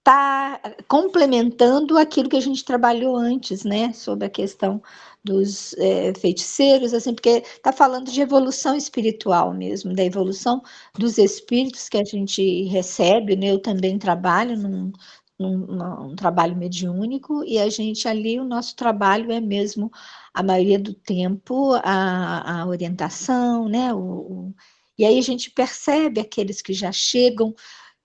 está complementando aquilo que a gente trabalhou antes, né, sobre a questão dos feiticeiros, assim, porque está falando de evolução espiritual mesmo, da evolução dos espíritos que a gente recebe, né? Eu também trabalho num trabalho mediúnico, e a gente ali, o nosso trabalho é mesmo, a maioria do tempo, a orientação, né? E aí a gente percebe aqueles que já chegam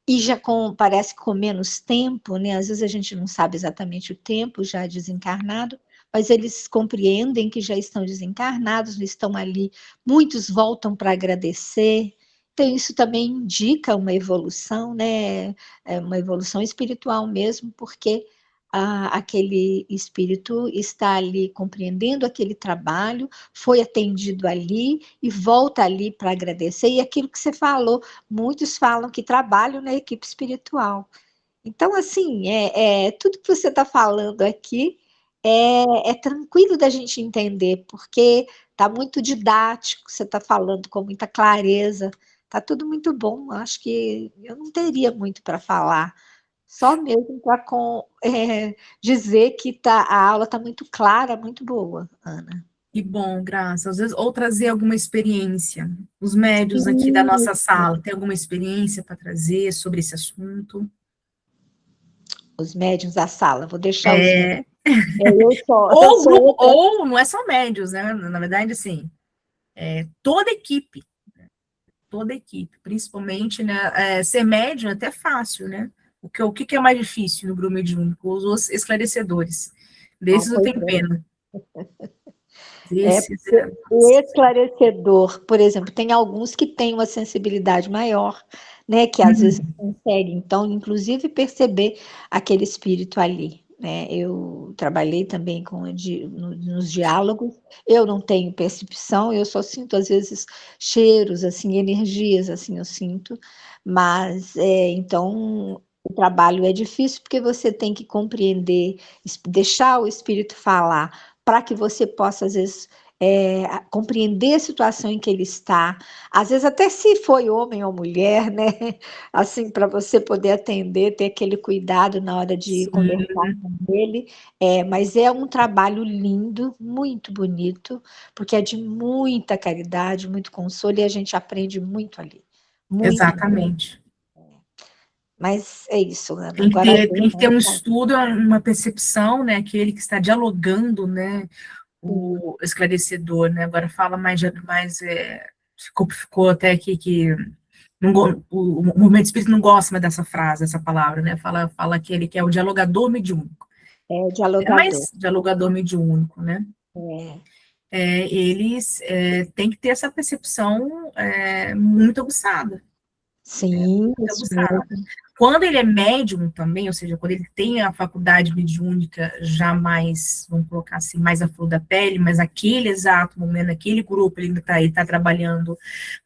e já parece com menos tempo, né? Às vezes a gente não sabe exatamente o tempo já desencarnado, mas eles compreendem que já estão desencarnados, estão ali, muitos voltam para agradecer. Então, isso também indica uma evolução, né? Uma evolução espiritual mesmo, porque aquele espírito está ali compreendendo aquele trabalho, foi atendido ali e volta ali para agradecer. E aquilo que você falou, muitos falam que trabalham na equipe espiritual. Então, assim, tudo que você está falando aqui é tranquilo da gente entender, porque está muito didático, você está falando com muita clareza, está tudo muito bom. Acho que eu não teria muito para falar, só mesmo para dizer que a aula está muito clara, muito boa, Ana. Que bom, graças. Às vezes, ou trazer alguma experiência. Os médios aqui da Sim. nossa sala, tem alguma experiência para trazer sobre esse assunto? Os médiuns da sala, vou deixar os médiuns. É, Eu ou sou grupo, outra. ou não é só médios, né? Na verdade, assim, toda equipe, principalmente, né? Ser médium é até fácil, né? O que é mais difícil no grupo mediúnico? Os esclarecedores. Desses eu Pois tenho é. pena. Desses, Porque o esclarecedor, por exemplo, tem alguns que têm uma sensibilidade maior, né, que às vezes conseguem, então, inclusive, perceber aquele espírito ali, né? Eu trabalhei também nos diálogos, eu não tenho percepção, eu só sinto, às vezes, cheiros, assim, energias, assim, eu sinto, mas, então, o trabalho é difícil porque você tem que compreender, deixar o espírito falar, para que você possa, às vezes, compreender a situação em que ele está, às vezes até se foi homem ou mulher, né? Assim, para você poder atender, ter aquele cuidado na hora de Sim, conversar com ele. Mas é um trabalho lindo, muito bonito, porque é de muita caridade, muito consolo, e a gente aprende muito ali. Muito. exatamente. Mas é isso, Ana. Agora Tem que ter um estudo, uma percepção, né? Aquele que está dialogando, né? O esclarecedor, né? Agora fala ficou até aqui que o movimento espírita não gosta mais dessa frase, dessa palavra, né? Fala aquele que é o dialogador mediúnico. é É dialogador. mais dialogador mediúnico, né? É, Eles têm que ter essa percepção muito aguçada, sim, muito isso aguçada. mesmo. Quando ele é médium também, ou seja, quando ele tem a faculdade mediúnica já mais, vamos colocar assim, mais à flor da pele, mas aquele exato momento, aquele grupo, ele está trabalhando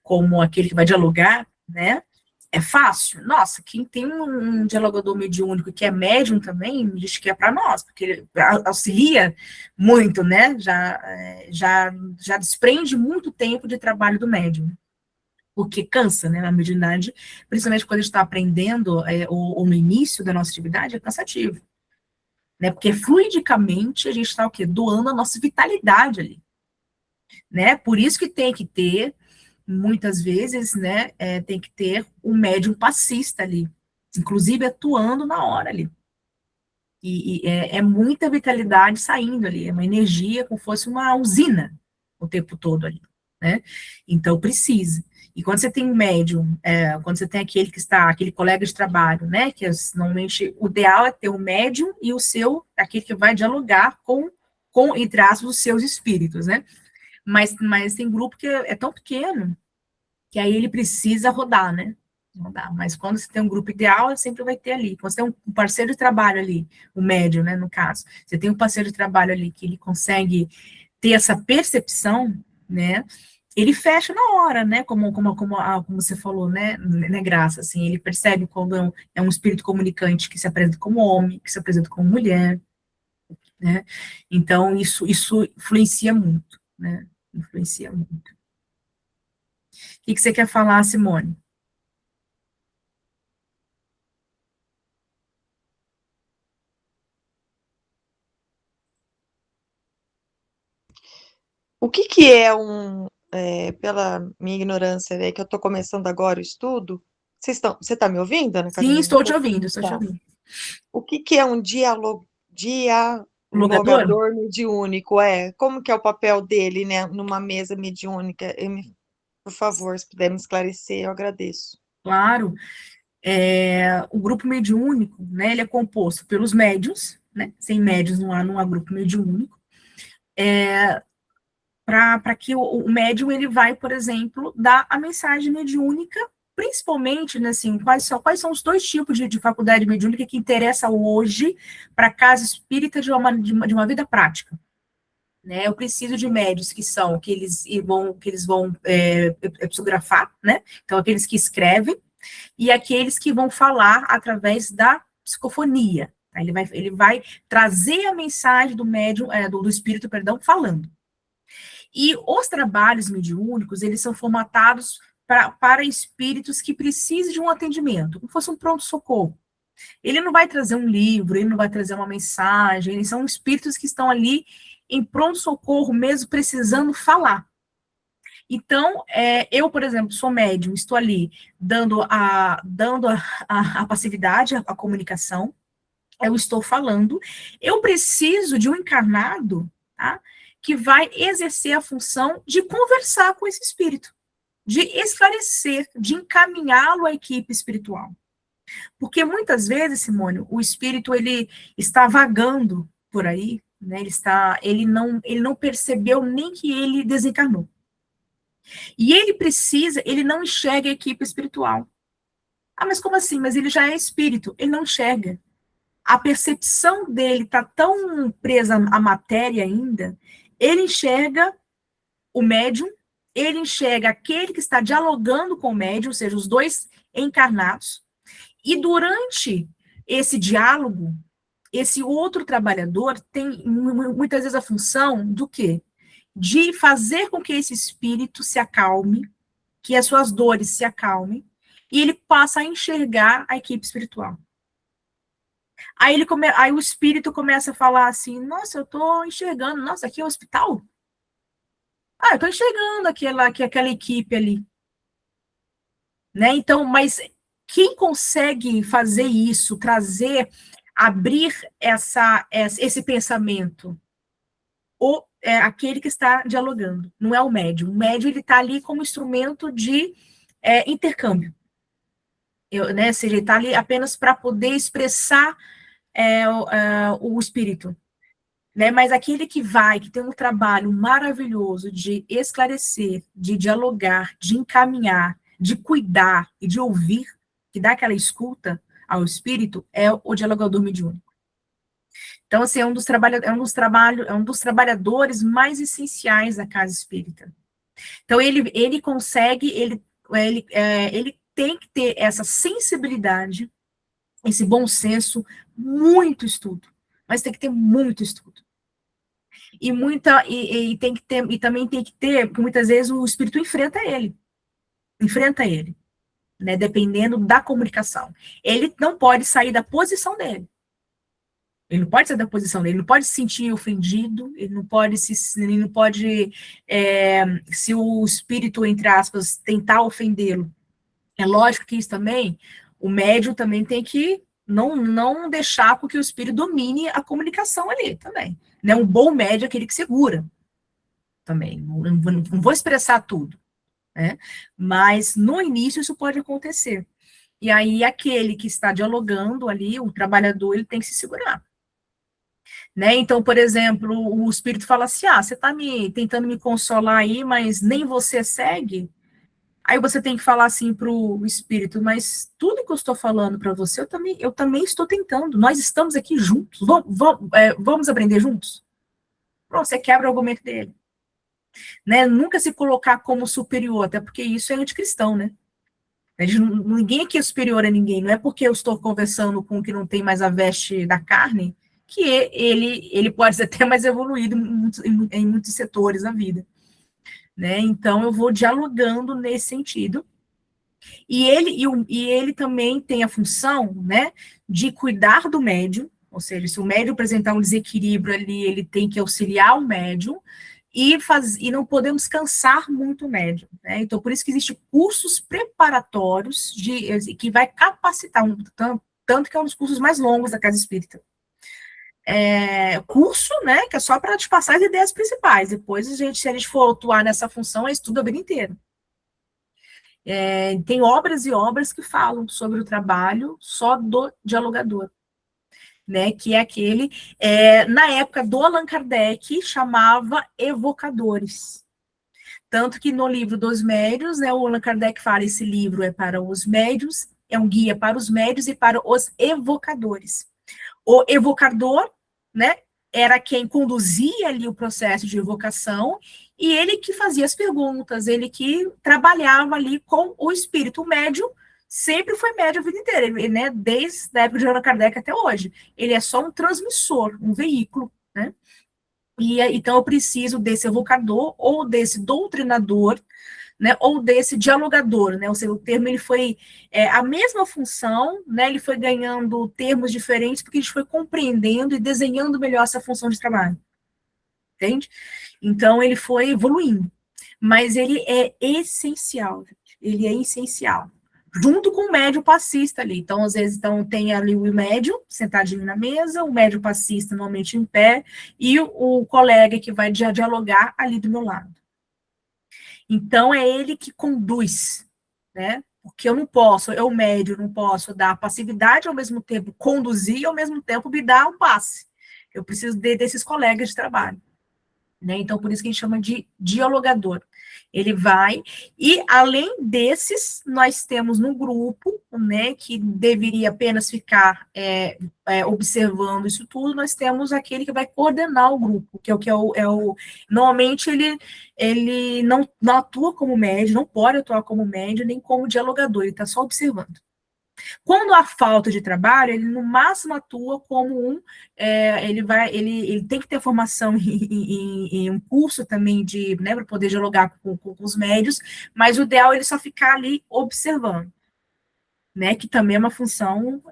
como aquele que vai dialogar, né? É fácil? Nossa, quem tem um dialogador mediúnico que é médium também, diz que é para nós, porque ele auxilia muito, né? Já desprende muito tempo de trabalho do médium, porque cansa, né? A mediunidade, principalmente quando a gente está aprendendo, ou no início da nossa atividade, é cansativo, né? Porque fluidicamente a gente está o quê? Doando a nossa vitalidade ali, né? Por isso que tem que ter, muitas vezes, né? Tem que ter um médium passista ali, inclusive atuando na hora ali. E é muita vitalidade saindo ali, é uma energia como se fosse uma usina o tempo todo ali, né? Então precisa. E quando você tem um médium, quando você tem aquele que está, aquele colega de trabalho, né? Que normalmente o ideal é ter o médium e o seu, aquele que vai dialogar com entre aspas, os seus espíritos, né? Mas tem grupo que é tão pequeno que aí ele precisa rodar, né? Rodar. Mas quando você tem um grupo ideal, sempre vai ter ali. Quando você tem um parceiro de trabalho ali, o médio, né, no caso, você tem um parceiro de trabalho ali que ele consegue ter essa percepção, né? Ele fecha na hora, né? Como você falou, né, Graça? Assim, ele percebe quando é um espírito comunicante que se apresenta como homem, que se apresenta como mulher, né? Então, isso influencia muito, né? Influencia muito. O que você quer falar, Simone? O que é pela minha ignorância, né, que eu estou começando agora o estudo, você está me ouvindo, Ana Sim, Carolina? estou te ouvindo, estou te Tá. ouvindo. O que é um Logador? dialogador mediúnico? Como que é o papel dele, né, numa mesa mediúnica? Por favor, se puder me esclarecer, eu agradeço. Claro. O grupo mediúnico, né, ele é composto pelos médiuns, né, sem médiuns não há grupo mediúnico, para que o médium ele vai, por exemplo, dar a mensagem mediúnica, principalmente, né, assim, quais são os dois tipos de faculdade mediúnica que interessa hoje para a casa espírita de uma vida prática. Né, eu preciso de médios que eles vão psicografar, né, então aqueles que escrevem, e aqueles que vão falar através da psicofonia. Tá? Ele vai trazer a mensagem do médium, do espírito, perdão, falando. E os trabalhos mediúnicos, eles são formatados para espíritos que precisem de um atendimento, como fosse um pronto-socorro. Ele não vai trazer um livro, ele não vai trazer uma mensagem, eles são espíritos que estão ali em pronto-socorro mesmo, precisando falar. Então, eu, por exemplo, sou médium, estou ali dando a passividade, a comunicação, eu estou falando, eu preciso de um encarnado, tá, que vai exercer a função de conversar com esse espírito, de esclarecer, de encaminhá-lo à equipe espiritual. Porque muitas vezes, Simone, o espírito ele está vagando por aí, né, ele não percebeu nem que ele desencarnou. E ele não enxerga a equipe espiritual. Ah, mas como assim? Mas ele já é espírito, ele não enxerga. A percepção dele está tão presa à matéria ainda, ele enxerga o médium, ele enxerga aquele que está dialogando com o médium, ou seja, os dois encarnados, e durante esse diálogo, esse outro trabalhador tem muitas vezes a função do quê? De fazer com que esse espírito se acalme, que as suas dores se acalmem, e ele passa a enxergar a equipe espiritual. Aí o espírito começa a falar assim, nossa, eu estou enxergando, nossa, aqui é o hospital? Ah, eu estou enxergando aquela equipe ali. Né? Então, mas quem consegue fazer isso, abrir esse pensamento? Aquele que está dialogando, não é o médium. O médium ele está ali como instrumento de intercâmbio. Né? Ou seja, ele está ali apenas para poder expressar o espírito. Né? Mas aquele que tem um trabalho maravilhoso de esclarecer, de dialogar, de encaminhar, de cuidar e de ouvir, que dá aquela escuta ao espírito, é o dialogador mediúnico. Então, assim, é um dos trabalhadores mais essenciais da casa espírita. Então, ele consegue, ele tem que ter essa sensibilidade, esse bom senso, muito estudo, mas tem que ter muito estudo. E também tem que ter, porque muitas vezes o espírito enfrenta ele, né, dependendo da comunicação. Ele não pode sair da posição dele. Ele não pode sair da posição dele, ele não pode se sentir ofendido, ele não pode, se o espírito, entre aspas, tentar ofendê-lo. É lógico que isso também, o médium também tem que não deixar com que o espírito domine a comunicação ali também. Né? Um bom médium é aquele que segura também, não vou expressar tudo, né? Mas no início isso pode acontecer. E aí aquele que está dialogando ali, o trabalhador, ele tem que se segurar. Né? Então, por exemplo, o espírito fala assim, você está tentando me consolar aí, mas nem você segue. Aí você tem que falar assim para o espírito, mas tudo que eu estou falando para você, eu também estou tentando. Nós estamos aqui juntos. Vamos aprender juntos? Pronto, você quebra o argumento dele. Né? Nunca se colocar como superior, até porque isso é anticristão, né? Ninguém aqui é superior a ninguém. Não é porque eu estou conversando com o que não tem mais a veste da carne que ele pode ser até mais evoluído em muitos setores da vida. Né? Então, eu vou dialogando nesse sentido. E ele também tem a função, né, de cuidar do médium, ou seja, se o médium apresentar um desequilíbrio ali, ele tem que auxiliar o médium, e não podemos cansar muito o médium, né? Então, por isso que existem cursos preparatórios que vai capacitar, tanto que é um dos cursos mais longos da Casa Espírita. Curso, né, que é só para te passar as ideias principais. Depois, se a gente for atuar nessa função, é estudo a vida inteira. Tem obras e obras que falam sobre o trabalho só do dialogador, né, que é aquele, na época do Allan Kardec, chamava evocadores. Tanto que no livro dos médiuns, né, o Allan Kardec fala, esse livro é para os médiuns, é um guia para os médiuns e para os evocadores. O evocador, né, era quem conduzia ali o processo de evocação, e ele que fazia as perguntas, ele que trabalhava ali com o espírito. O médium sempre foi médium a vida inteira, ele, né, desde a época de Allan Kardec até hoje. Ele é só um transmissor, um veículo, né? E então eu preciso desse evocador ou desse doutrinador, né, ou desse dialogador, né, ou seja, o termo ele foi a mesma função, né, ele foi ganhando termos diferentes porque a gente foi compreendendo e desenhando melhor essa função de trabalho, entende? Então ele foi evoluindo, mas ele é essencial, gente. Ele é essencial, junto com o médium passista ali. Então, às vezes, tem ali o médium sentadinho na mesa, o médium passista normalmente em pé, e o colega que vai dialogar ali do meu lado. Então, é ele que conduz, né? Porque eu médium, não posso dar passividade, ao mesmo tempo conduzir, e ao mesmo tempo me dar um passe. Eu preciso desses colegas de trabalho, né? Então, por isso que a gente chama de dialogador. Ele vai, e além desses, nós temos no grupo, né, que deveria apenas ficar observando isso tudo, nós temos aquele que vai coordenar o grupo, que normalmente ele não atua como médium, não pode atuar como médium, nem como dialogador, ele está só observando. Quando há falta de trabalho, ele no máximo atua como ele tem que ter formação em um curso também né, para poder dialogar com os médios, mas o ideal é ele só ficar ali observando, né, que também é uma função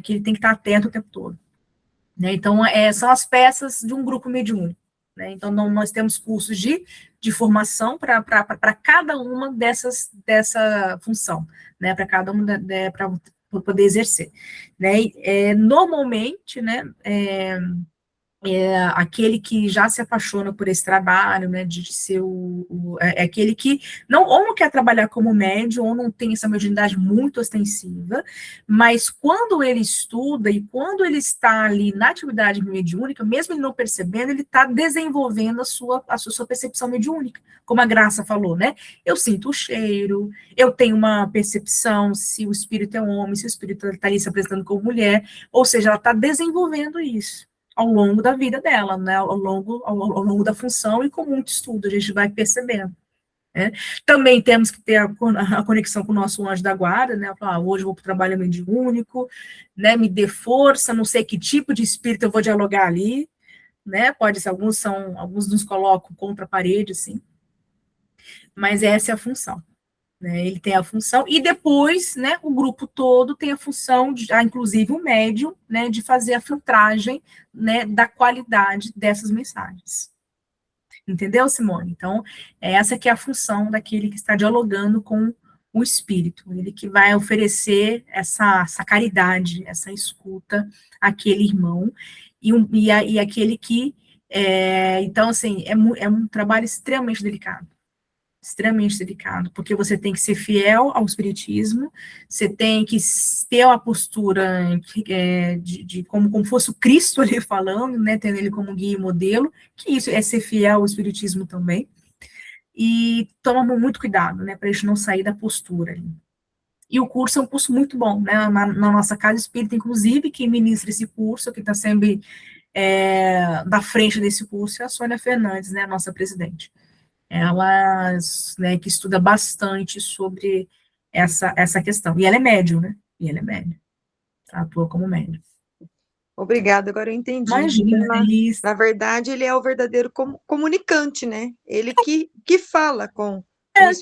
que ele tem que estar atento o tempo todo, né? Então, são as peças de um grupo mediúnico, né? Então, nós temos cursos de formação para cada uma dessa função, né, para cada uma para poder exercer, né? Normalmente, né, aquele que já se apaixona por esse trabalho, né, de ser aquele que ou não quer trabalhar como médium, ou não tem essa mediunidade muito ostensiva, mas quando ele estuda e quando ele está ali na atividade mediúnica, mesmo ele não percebendo, ele está desenvolvendo a sua percepção mediúnica, como a Graça falou, né? Eu sinto o cheiro, eu tenho uma percepção se o espírito é homem, se o espírito está ali se apresentando como mulher, ou seja, ela está desenvolvendo isso ao longo da vida dela, né, ao longo da função, e com muito estudo a gente vai percebendo, né? Também temos que ter a conexão com o nosso anjo da guarda, né, hoje eu vou para o trabalho mediúnico, né, me dê força, não sei que tipo de espírito eu vou dialogar ali, né, pode ser, alguns nos colocam contra a parede, assim, mas essa é a função. Né, ele tem a função, e depois, né, o grupo todo tem a função, inclusive o médium, né, de fazer a filtragem, né, da qualidade dessas mensagens. Entendeu, Simone? Então, essa que é a função daquele que está dialogando com o espírito, ele que vai oferecer essa caridade, essa escuta àquele irmão, e aquele que, então, assim, é um trabalho extremamente delicado, porque você tem que ser fiel ao espiritismo, você tem que ter uma postura de como fosse o Cristo ali falando, né, tendo ele como guia e modelo, que isso é ser fiel ao espiritismo também, e toma muito cuidado, né, para a gente não sair da postura ali. E o curso é um curso muito bom, né, na nossa casa espírita, inclusive, quem ministra esse curso, que está sempre da frente desse curso, é a Sônia Fernandes, né, a nossa presidente. Ela, né, que estuda bastante sobre essa questão. E ela é médium, né? Atua como médium. Obrigada, agora eu entendi. Imagina, na verdade, ele é o verdadeiro comunicante, né? Ele que fala com o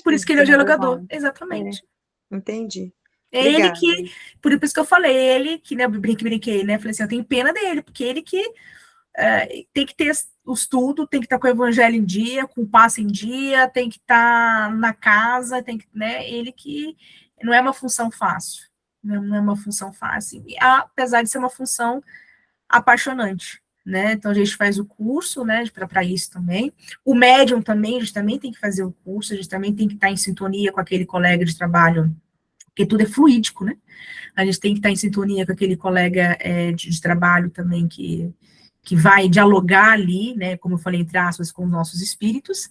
por isso que ele é o dialogador, exatamente. Entendi. Ele que, por isso que eu falei, ele que, né, brinquei, né, falei assim, eu tenho pena dele, porque ele que tem que ter o estudo, tem que estar com o evangelho em dia, com o passe em dia, tem que estar na casa, tem que, né, ele que não é uma função fácil, não é uma função fácil, apesar de ser uma função apaixonante, né, então a gente faz o curso, né, para isso também, o médium também, a gente também tem que fazer o curso, a gente também tem que estar em sintonia com aquele colega de trabalho, porque tudo é fluídico, né, a gente tem que estar em sintonia com aquele colega de trabalho também que vai dialogar ali, né, como eu falei, entre aspas, com os nossos espíritos,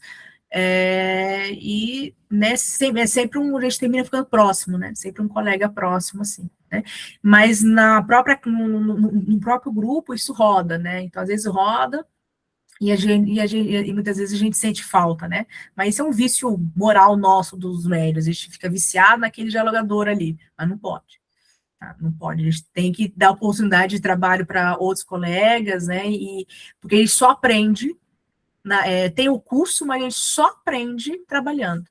e, né, sempre a gente termina ficando próximo, né, sempre um colega próximo, assim, né, mas no próprio grupo isso roda, né, então às vezes roda, e muitas vezes a gente sente falta, né, mas isso é um vício moral nosso dos médios, a gente fica viciado naquele dialogador ali, mas não pode. Não pode, a gente tem que dar oportunidade de trabalho para outros colegas, né? Porque a gente só aprende, tem o curso, mas a gente só aprende trabalhando.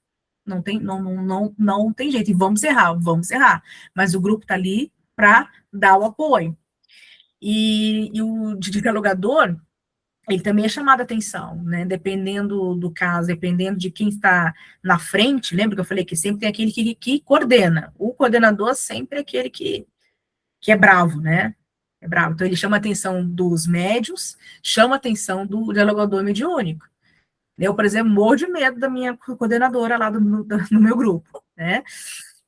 Não tem jeito. E vamos errar. Mas o grupo está ali para dar o apoio. E o dialogador, ele também é chamado a atenção, né? Dependendo do caso, dependendo de quem está na frente, lembra que eu falei que sempre tem aquele que coordena. O coordenador sempre é aquele que é bravo, né? É bravo. Então, ele chama a atenção dos médios, chama a atenção do dialogador mediúnico. Eu, por exemplo, morro de medo da minha coordenadora lá no meu grupo, né?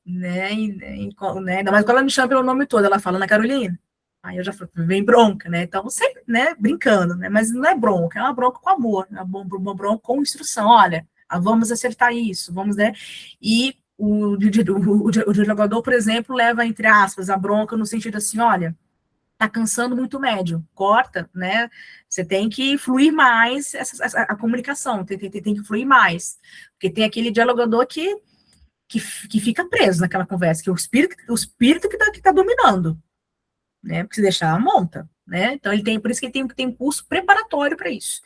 Ainda mais quando ela me chama pelo nome todo, ela fala, Ana Carolina. Aí eu já falo, vem bronca, né? Então, sempre, né, brincando, né? Mas não é bronca, é uma bronca com amor, é uma bronca com instrução. Olha, vamos acertar isso, vamos, né? E o dialogador, por exemplo, leva, entre aspas, a bronca no sentido assim, olha, tá cansando muito o médium, corta, né? Você tem que fluir mais a comunicação, tem que fluir mais. Porque tem aquele dialogador que fica preso naquela conversa, que é o espírito que tá dominando, né? Porque se deixar, monta, né? Então, por isso que ele tem um curso preparatório para isso.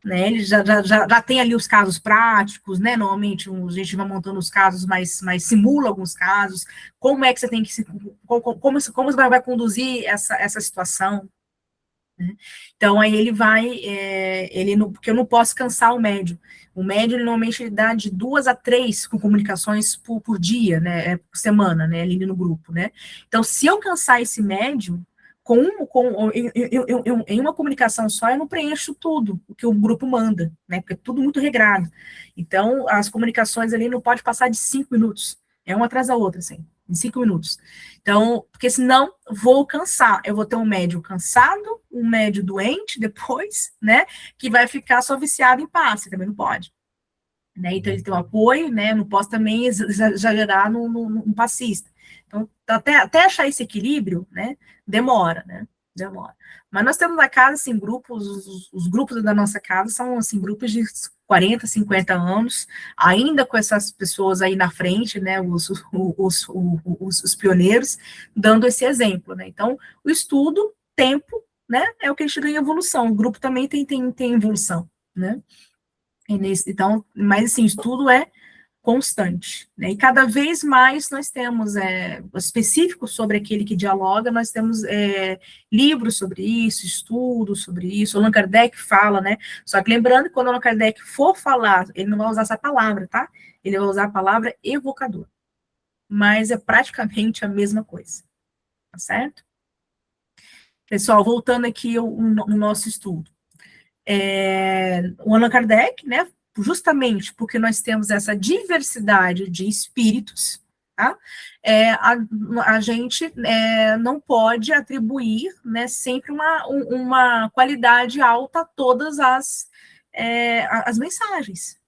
Né, ele já tem ali os casos práticos, né? Normalmente a gente vai montando os casos, mas simula alguns casos. Como é que você tem que como você vai conduzir essa situação? Né? Então aí ele vai, porque eu não posso cansar o médium. O médium ele, normalmente ele dá de 2 a 3 comunicações por dia, né? Por semana, né? Ali no grupo, né? Então se eu cansar esse médium em uma comunicação só, eu não preencho tudo o que o grupo manda, né? Porque é tudo muito regrado. Então, as comunicações ali não pode passar de 5 minutos. É uma atrás da outra, assim, em 5 minutos. Então, porque senão vou cansar. Eu vou ter um médio cansado, um médio doente depois, né? Que vai ficar só viciado em passe, também não pode. Né? Então, ele tem um apoio, né? Não posso também exagerar no passista. Então, até achar esse equilíbrio, né? Demora, né? Demora. Mas nós temos na casa, assim, grupos, os grupos da nossa casa são, assim, grupos de 40, 50 anos, ainda com essas pessoas aí na frente, né? Os pioneiros, dando esse exemplo, né? Então, o estudo, tempo, né? É o que a gente ganha evolução. O grupo também tem evolução, né? Então, mas assim, o estudo é constante, né? E cada vez mais nós temos específicos sobre aquele que dialoga, nós temos livros sobre isso, estudos sobre isso. O Allan Kardec fala, né? Só que lembrando que quando o Allan Kardec for falar, ele não vai usar essa palavra, tá? Ele vai usar a palavra evocador. Mas é praticamente a mesma coisa, tá certo? Pessoal, voltando aqui ao nosso estudo. O Allan Kardec, né, justamente porque nós temos essa diversidade de espíritos, tá? A gente não pode atribuir, né, sempre uma qualidade alta a todas as mensagens.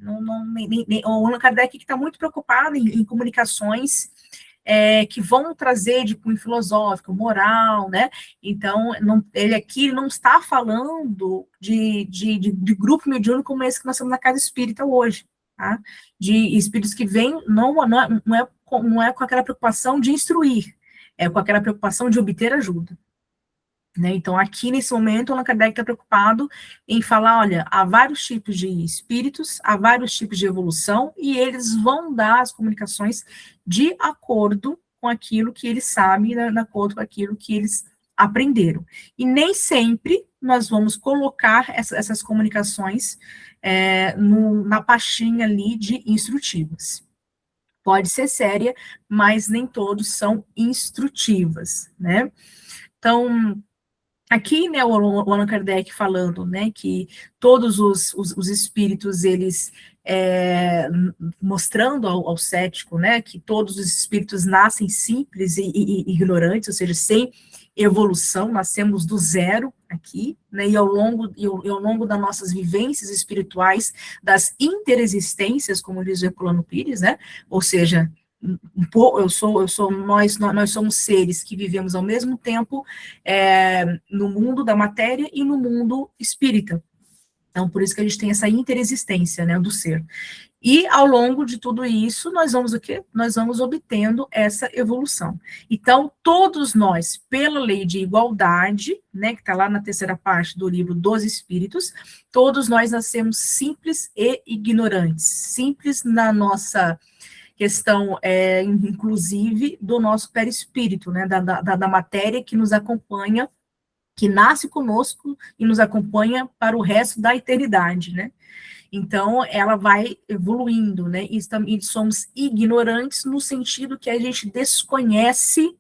O Allan Kardec está muito preocupado em comunicações que vão trazer de cunho filosófico, moral, né? Então, ele aqui não está falando de grupo mediúnico como esse que nós temos na Casa Espírita hoje, tá? De espíritos que vêm, não é com aquela preocupação de instruir, é com aquela preocupação de obter ajuda. Né? Então, aqui nesse momento, o Allan Kardec está preocupado em falar, olha, há vários tipos de espíritos, há vários tipos de evolução, e eles vão dar as comunicações de acordo com aquilo que eles sabem, de acordo com aquilo que eles aprenderam. E nem sempre nós vamos colocar essas comunicações na pastinha ali de instrutivas. Pode ser séria, mas nem todos são instrutivas, né? Então, aqui, né, o Allan Kardec falando, né, que todos os espíritos, eles mostrando ao cético, né, que todos os espíritos nascem simples e ignorantes, ou seja, sem evolução, nascemos do zero aqui, né, e ao longo das nossas vivências espirituais, das interexistências, como diz o Herculano Pires, né, ou seja, nós somos seres que vivemos ao mesmo tempo no mundo da matéria e no mundo espírita. Então, por isso que a gente tem essa interexistência, né, do ser. E, ao longo de tudo isso, nós vamos o quê? Nós vamos obtendo essa evolução. Então, todos nós, pela lei de igualdade, né, que está lá na terceira parte do livro dos Espíritos, todos nós nascemos simples e ignorantes. Simples na nossa questão, inclusive, do nosso perispírito, né, da matéria que nos acompanha, que nasce conosco e nos acompanha para o resto da eternidade, né? Então, ela vai evoluindo, né? E somos ignorantes no sentido que a gente desconhece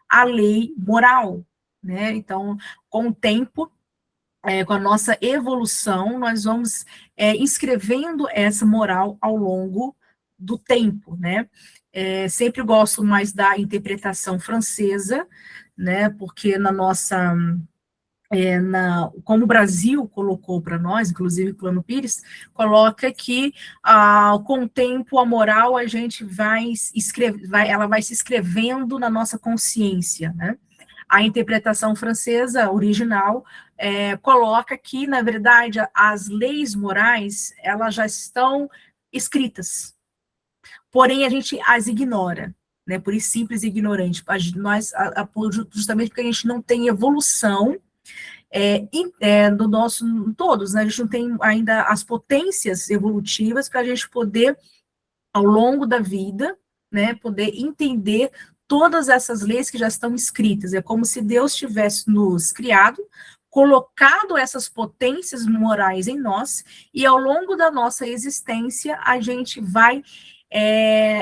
a lei moral, né? Então, com o tempo, com a nossa evolução, nós vamos inscrevendo essa moral ao longo do tempo, né? Sempre gosto mais da interpretação francesa, né? Porque na nossa... como o Brasil colocou para nós, inclusive o Plano Pires, coloca que com o tempo a moral a gente ela vai se escrevendo na nossa consciência, né? A interpretação francesa original coloca que, na verdade, as leis morais, elas já estão escritas, porém a gente as ignora, né? Por isso simples e ignorante, justamente porque a gente não tem evolução do nosso, todos, né? A gente não tem ainda as potências evolutivas para a gente poder, ao longo da vida, né, poder entender todas essas leis que já estão escritas. É como se Deus tivesse nos criado, colocado essas potências morais em nós, e ao longo da nossa existência, a gente vai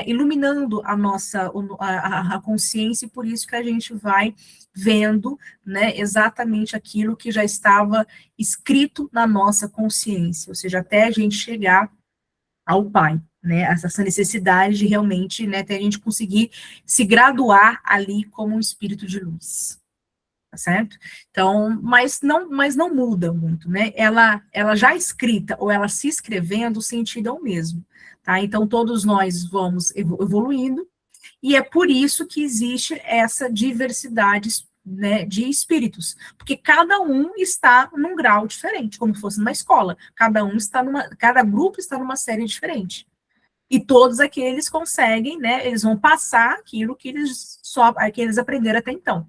iluminando a nossa a consciência, e por isso que a gente vai vendo, né, exatamente aquilo que já estava escrito na nossa consciência, ou seja, até a gente chegar ao Pai, né, essa necessidade de realmente, né, até a gente conseguir se graduar ali como um espírito de luz, tá certo? Então, mas não muda muito, né, ela já escrita, ou ela se escrevendo, o sentido é o mesmo, tá? Então, todos nós vamos evoluindo, e é por isso que existe essa diversidade, né, de espíritos, porque cada um está num grau diferente, como se fosse numa escola, cada grupo está numa série diferente, e todos aqueles conseguem, né, eles vão passar aquilo que eles aprenderam até então.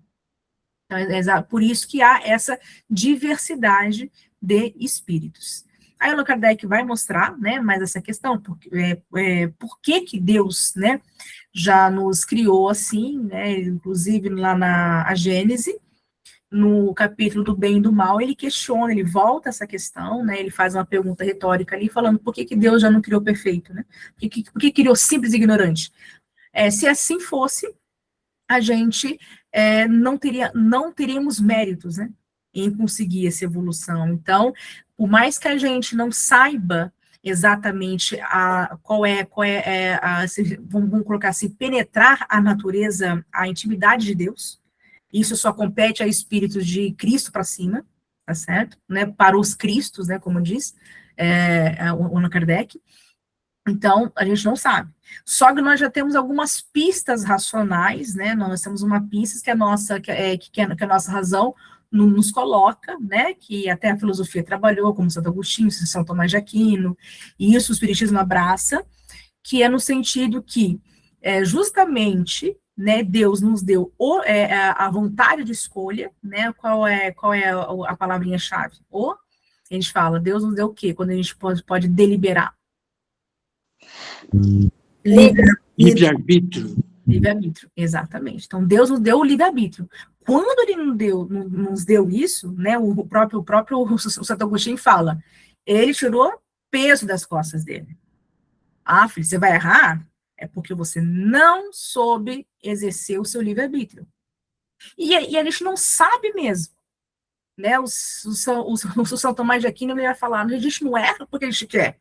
Então, é por isso que há essa diversidade de espíritos. Aí o Allan Kardec vai mostrar, né, mais essa questão, por que Deus, né, já nos criou assim, né, inclusive lá na Gênese, no capítulo do bem e do mal, ele questiona, ele volta essa questão, né, ele faz uma pergunta retórica ali, falando por que Deus já não criou perfeito, né, por que criou simples e ignorante? Se assim fosse, a gente não teríamos méritos, né, em conseguir essa evolução. Então, por mais que a gente não saiba exatamente vamos colocar assim, penetrar a natureza, a intimidade de Deus, isso só compete a espíritos de Cristo para cima, tá certo? Né, para os Cristos, né, como diz o Allan Kardec. Então, a gente não sabe. Só que nós já temos algumas pistas racionais, né? Nós temos uma pista que a nossa razão nos coloca, né? Que até a filosofia trabalhou, como Santo Agostinho, São Tomás de Aquino, e isso o Espiritismo abraça, que é no sentido que, justamente, né, Deus nos deu a vontade de escolha, né? Qual é a palavrinha-chave? A gente fala, Deus nos deu o quê? Quando a gente pode deliberar. Livre-arbítrio. Livre-arbítrio, exatamente. Então, Deus nos deu o livre-arbítrio. Quando ele nos deu isso, né, o próprio o Santo Agostinho fala, ele tirou peso das costas dele. Ah, filho, você vai errar? É porque você não soube exercer o seu livre-arbítrio. E a gente não sabe mesmo. Né? O São Tomás de Aquino vai falar, a gente não erra porque a gente quer.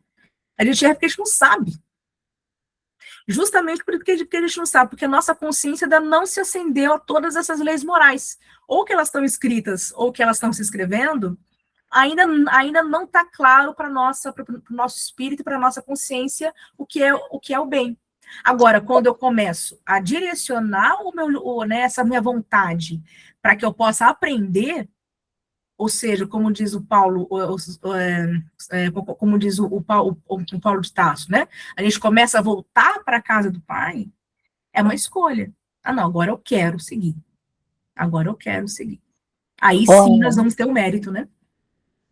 A gente erra porque a gente não sabe. Justamente porque a gente não sabe, porque a nossa consciência ainda não se acendeu a todas essas leis morais. Ou que elas estão escritas, ou que elas estão se escrevendo, ainda não está claro para o nosso espírito, para a nossa consciência, o que é o bem. Agora, quando eu começo a direcionar essa minha vontade para que eu possa aprender, ou seja, como diz o Paulo, como diz o Paulo de Tarso, né? A gente começa a voltar para a casa do Pai, é uma escolha. Ah, não, agora eu quero seguir. Agora eu quero seguir. Aí sim nós vamos ter o mérito, né?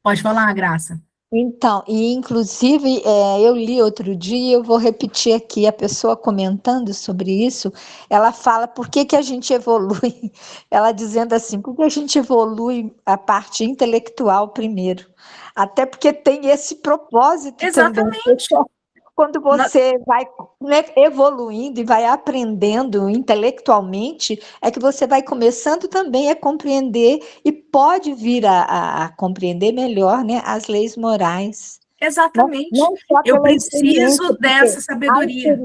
Pode falar, Graça. Então, e inclusive eu li outro dia, eu vou repetir aqui, a pessoa comentando sobre isso, ela fala por que a gente evolui, ela dizendo assim, por que a gente evolui a parte intelectual primeiro? Até porque tem esse propósito Exatamente. também. Quando você vai, né, evoluindo e vai aprendendo intelectualmente, é que você vai começando também a compreender e pode vir a compreender melhor, né, as leis morais. Exatamente. Não só Eu pela experiência, preciso dessa sabedoria.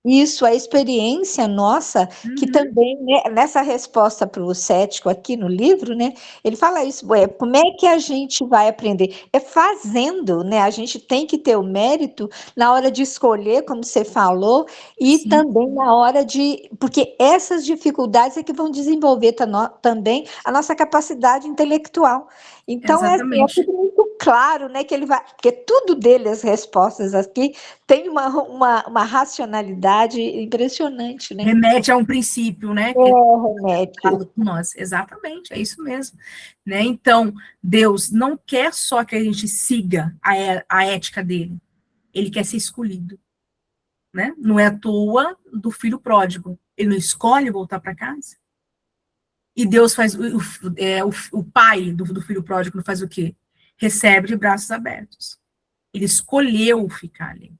Isso, a experiência nossa, que também, né, nessa resposta para o cético aqui no livro, né, ele fala isso, como é que a gente vai aprender? É fazendo, né, a gente tem que ter o mérito na hora de escolher, como você falou, e Sim. também na hora de, porque essas dificuldades é que vão desenvolver também a nossa capacidade intelectual. Então, é tudo muito claro, né, que ele vai, porque tudo dele, as respostas aqui, tem uma racionalidade impressionante, né? Remete a um princípio, né? Remete. Fala com nós. Exatamente, é isso mesmo. Né? Então, Deus não quer só que a gente siga a ética dele. Ele quer ser escolhido. Né? Não é à toa do filho pródigo. Ele não escolhe voltar para casa. E Deus faz, o pai do filho pródigo faz o quê? Recebe de braços abertos. Ele escolheu ficar ali.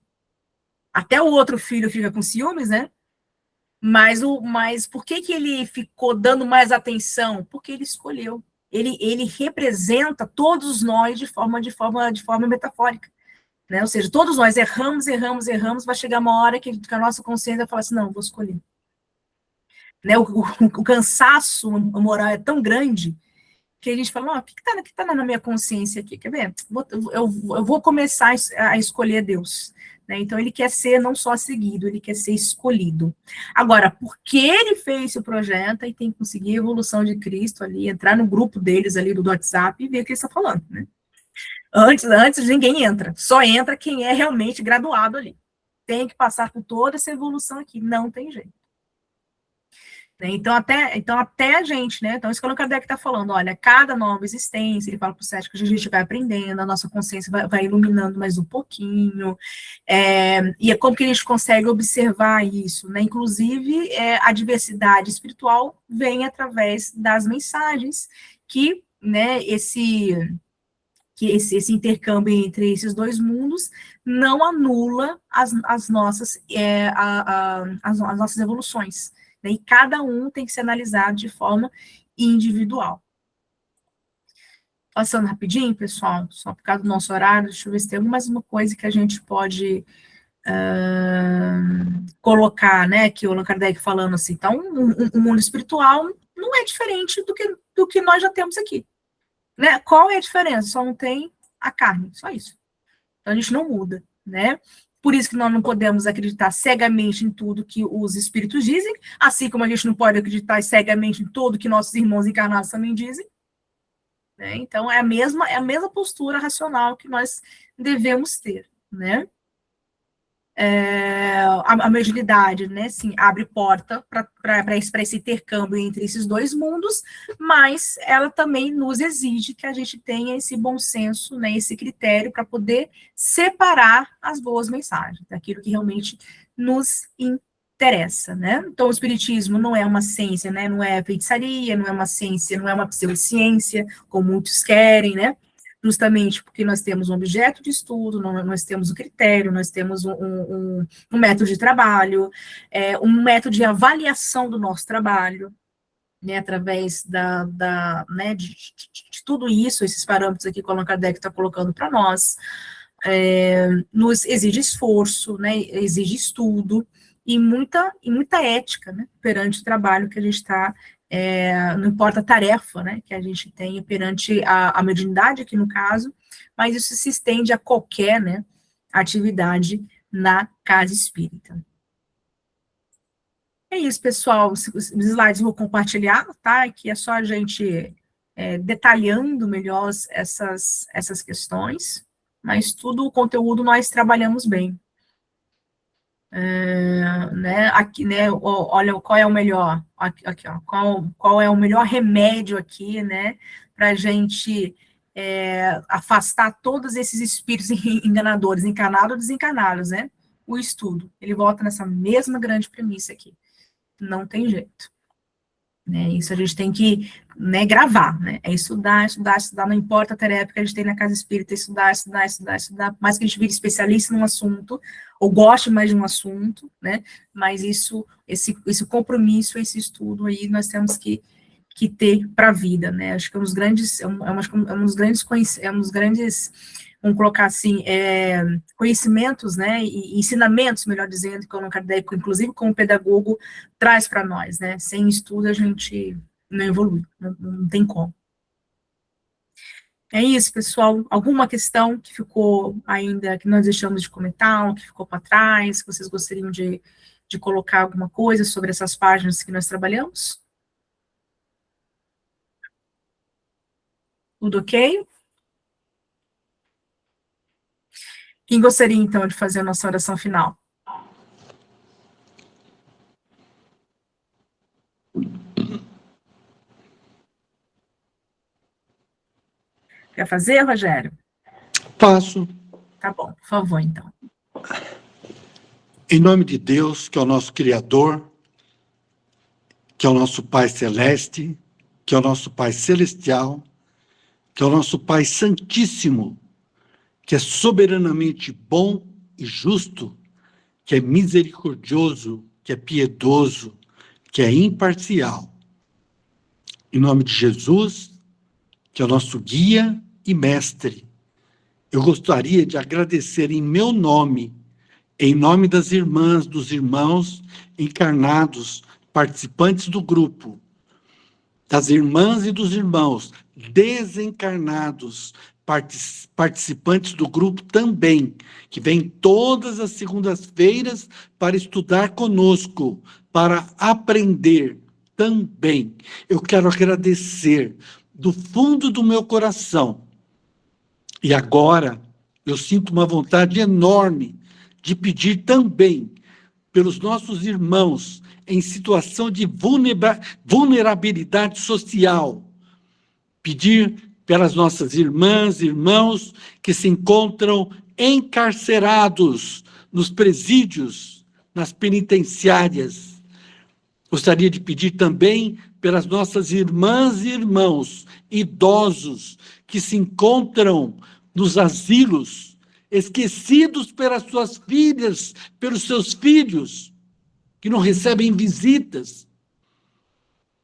Até o outro filho fica com ciúmes, né? Mas por que ele ficou dando mais atenção? Porque ele escolheu. Ele representa todos nós de forma metafórica. Né? Ou seja, todos nós erramos, vai chegar uma hora que a nossa consciência vai falar assim, não, vou escolher. Né? O cansaço moral é tão grande que a gente fala, o que está na minha consciência aqui? Quer ver? Eu vou começar a escolher Deus. Né? Então, ele quer ser não só seguido, ele quer ser escolhido. Agora, porque ele fez esse projeto, e tem que conseguir a evolução de Cristo ali, entrar no grupo deles ali do WhatsApp e ver o que ele está falando. Né? Antes ninguém entra, só entra quem é realmente graduado ali. Tem que passar por toda essa evolução aqui, não tem jeito. Então, até a gente, né? Então, isso que o Kardec está falando, olha, cada nova existência, ele fala para o cético, a gente vai aprendendo, a nossa consciência vai iluminando mais um pouquinho, e é como que a gente consegue observar isso, né? Inclusive, a diversidade espiritual vem através das mensagens que, né, esse intercâmbio entre esses dois mundos não anula as nossas evoluções. Né? E cada um tem que ser analisado de forma individual. Passando rapidinho, pessoal, só por causa do nosso horário, deixa eu ver se tem mais uma coisa que a gente pode colocar, né, que o Allan Kardec falando assim, então, o mundo espiritual não é diferente do que nós já temos aqui. Né? Qual é a diferença? Só não tem a carne, só isso. Então, a gente não muda, né? Por isso que nós não podemos acreditar cegamente em tudo que os espíritos dizem, assim como a gente não pode acreditar cegamente em tudo que nossos irmãos encarnados também dizem. Né? Então, é a mesma postura racional que nós devemos ter, né? A mediunidade, né, sim, abre porta para esse intercâmbio entre esses dois mundos, mas ela também nos exige que a gente tenha esse bom senso, né, esse critério para poder separar as boas mensagens, daquilo que realmente nos interessa, né? Então, o espiritismo não é uma ciência, né? Não é feitiçaria, não é uma ciência, não é uma pseudociência, como muitos querem, né? Justamente porque nós temos um objeto de estudo, nós temos um critério, nós temos um método de trabalho, um método de avaliação do nosso trabalho, né? Através né, de tudo isso, esses parâmetros aqui que o Allan Kardec está colocando para nós, nos exige esforço, né? Exige estudo, e muita ética, né, perante o trabalho que a gente está, não importa a tarefa, né, que a gente tenha perante a mediunidade aqui no caso, mas isso se estende a qualquer, né, atividade na casa espírita. É isso, pessoal, os slides eu vou compartilhar, tá, aqui é só a gente detalhando melhor essas questões, mas tudo o conteúdo nós trabalhamos bem. Né, aqui, né, olha, qual é o melhor, aqui, ó, qual é o melhor remédio aqui, né, para a gente afastar todos esses espíritos enganadores, encarnados ou desencarnados, né, o estudo, ele volta nessa mesma grande premissa aqui, não tem jeito, né, isso a gente tem que, né, gravar, né, estudar, não importa a tarefa que a gente tem na casa espírita, estudar, mais que a gente vire especialista num assunto, ou goste mais de um assunto, né, mas esse compromisso, esse estudo aí, nós temos que ter para a vida, né, acho que é um dos grandes, vamos colocar assim, conhecimentos, né, e ensinamentos, melhor dizendo, que o Allan Kardec, inclusive como pedagogo, traz para nós, né, sem estudo a gente não evolui, não tem como. É isso, pessoal. Alguma questão que ficou ainda, que nós deixamos de comentar, ou que ficou para trás, que vocês gostariam de colocar alguma coisa sobre essas páginas que nós trabalhamos? Tudo ok? Quem gostaria, então, de fazer a nossa oração final? Quer fazer, Rogério? Faço. Tá bom, por favor, então. Em nome de Deus, que é o nosso Criador, que é o nosso Pai Celeste, que é o nosso Pai Celestial, que é o nosso Pai Santíssimo, que é soberanamente bom e justo, que é misericordioso, que é piedoso, que é imparcial. Em nome de Jesus, que é o nosso guia e mestre, eu gostaria de agradecer em meu nome, em nome das irmãs, dos irmãos encarnados, participantes do grupo, das irmãs e dos irmãos desencarnados, participantes do grupo também, que vêm todas as segundas-feiras para estudar conosco, para aprender também. Eu quero agradecer do fundo do meu coração. E agora eu sinto uma vontade enorme de pedir também pelos nossos irmãos em situação de vulnerabilidade social, pedir pelas nossas irmãs e irmãos que se encontram encarcerados nos presídios, nas penitenciárias. Gostaria de pedir também pelas nossas irmãs e irmãos idosos que se encontram nos asilos, esquecidos pelas suas filhas, pelos seus filhos, que não recebem visitas.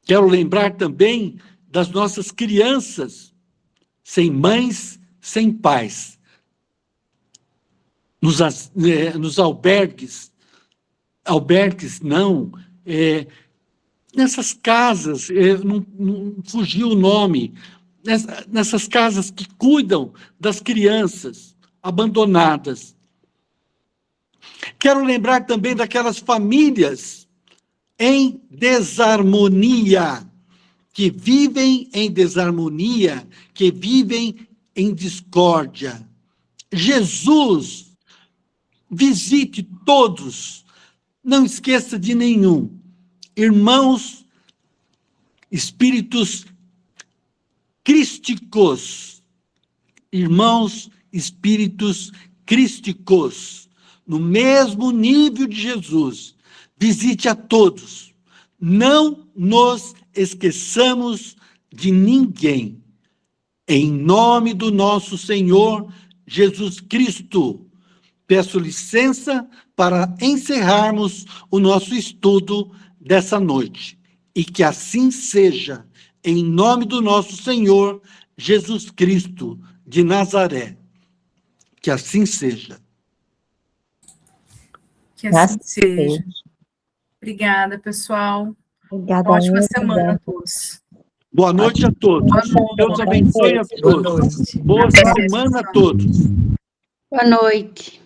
Quero lembrar também das nossas crianças, sem mães, sem pais, nos albergues não, nessas casas, não fugiu o nome, nessas casas que cuidam das crianças abandonadas. Quero lembrar também daquelas famílias em desarmonia, que vivem em desarmonia, que vivem em discórdia. Jesus, visite todos, não esqueça de nenhum. Irmãos, espíritos crísticos, irmãos, espíritos crísticos, no mesmo nível de Jesus, visite a todos. Não nos esqueçamos de ninguém. Em nome do nosso Senhor Jesus Cristo, peço licença para encerrarmos o nosso estudo dessa noite. E que assim seja, em nome do nosso Senhor Jesus Cristo de Nazaré. Que assim seja. Que assim seja. Obrigada, pessoal. Obrigada. Ótima semana a todos. Boa noite a todos. Boa noite. Deus abençoe a Boa todos. noite. Boa semana a todos. Boa noite.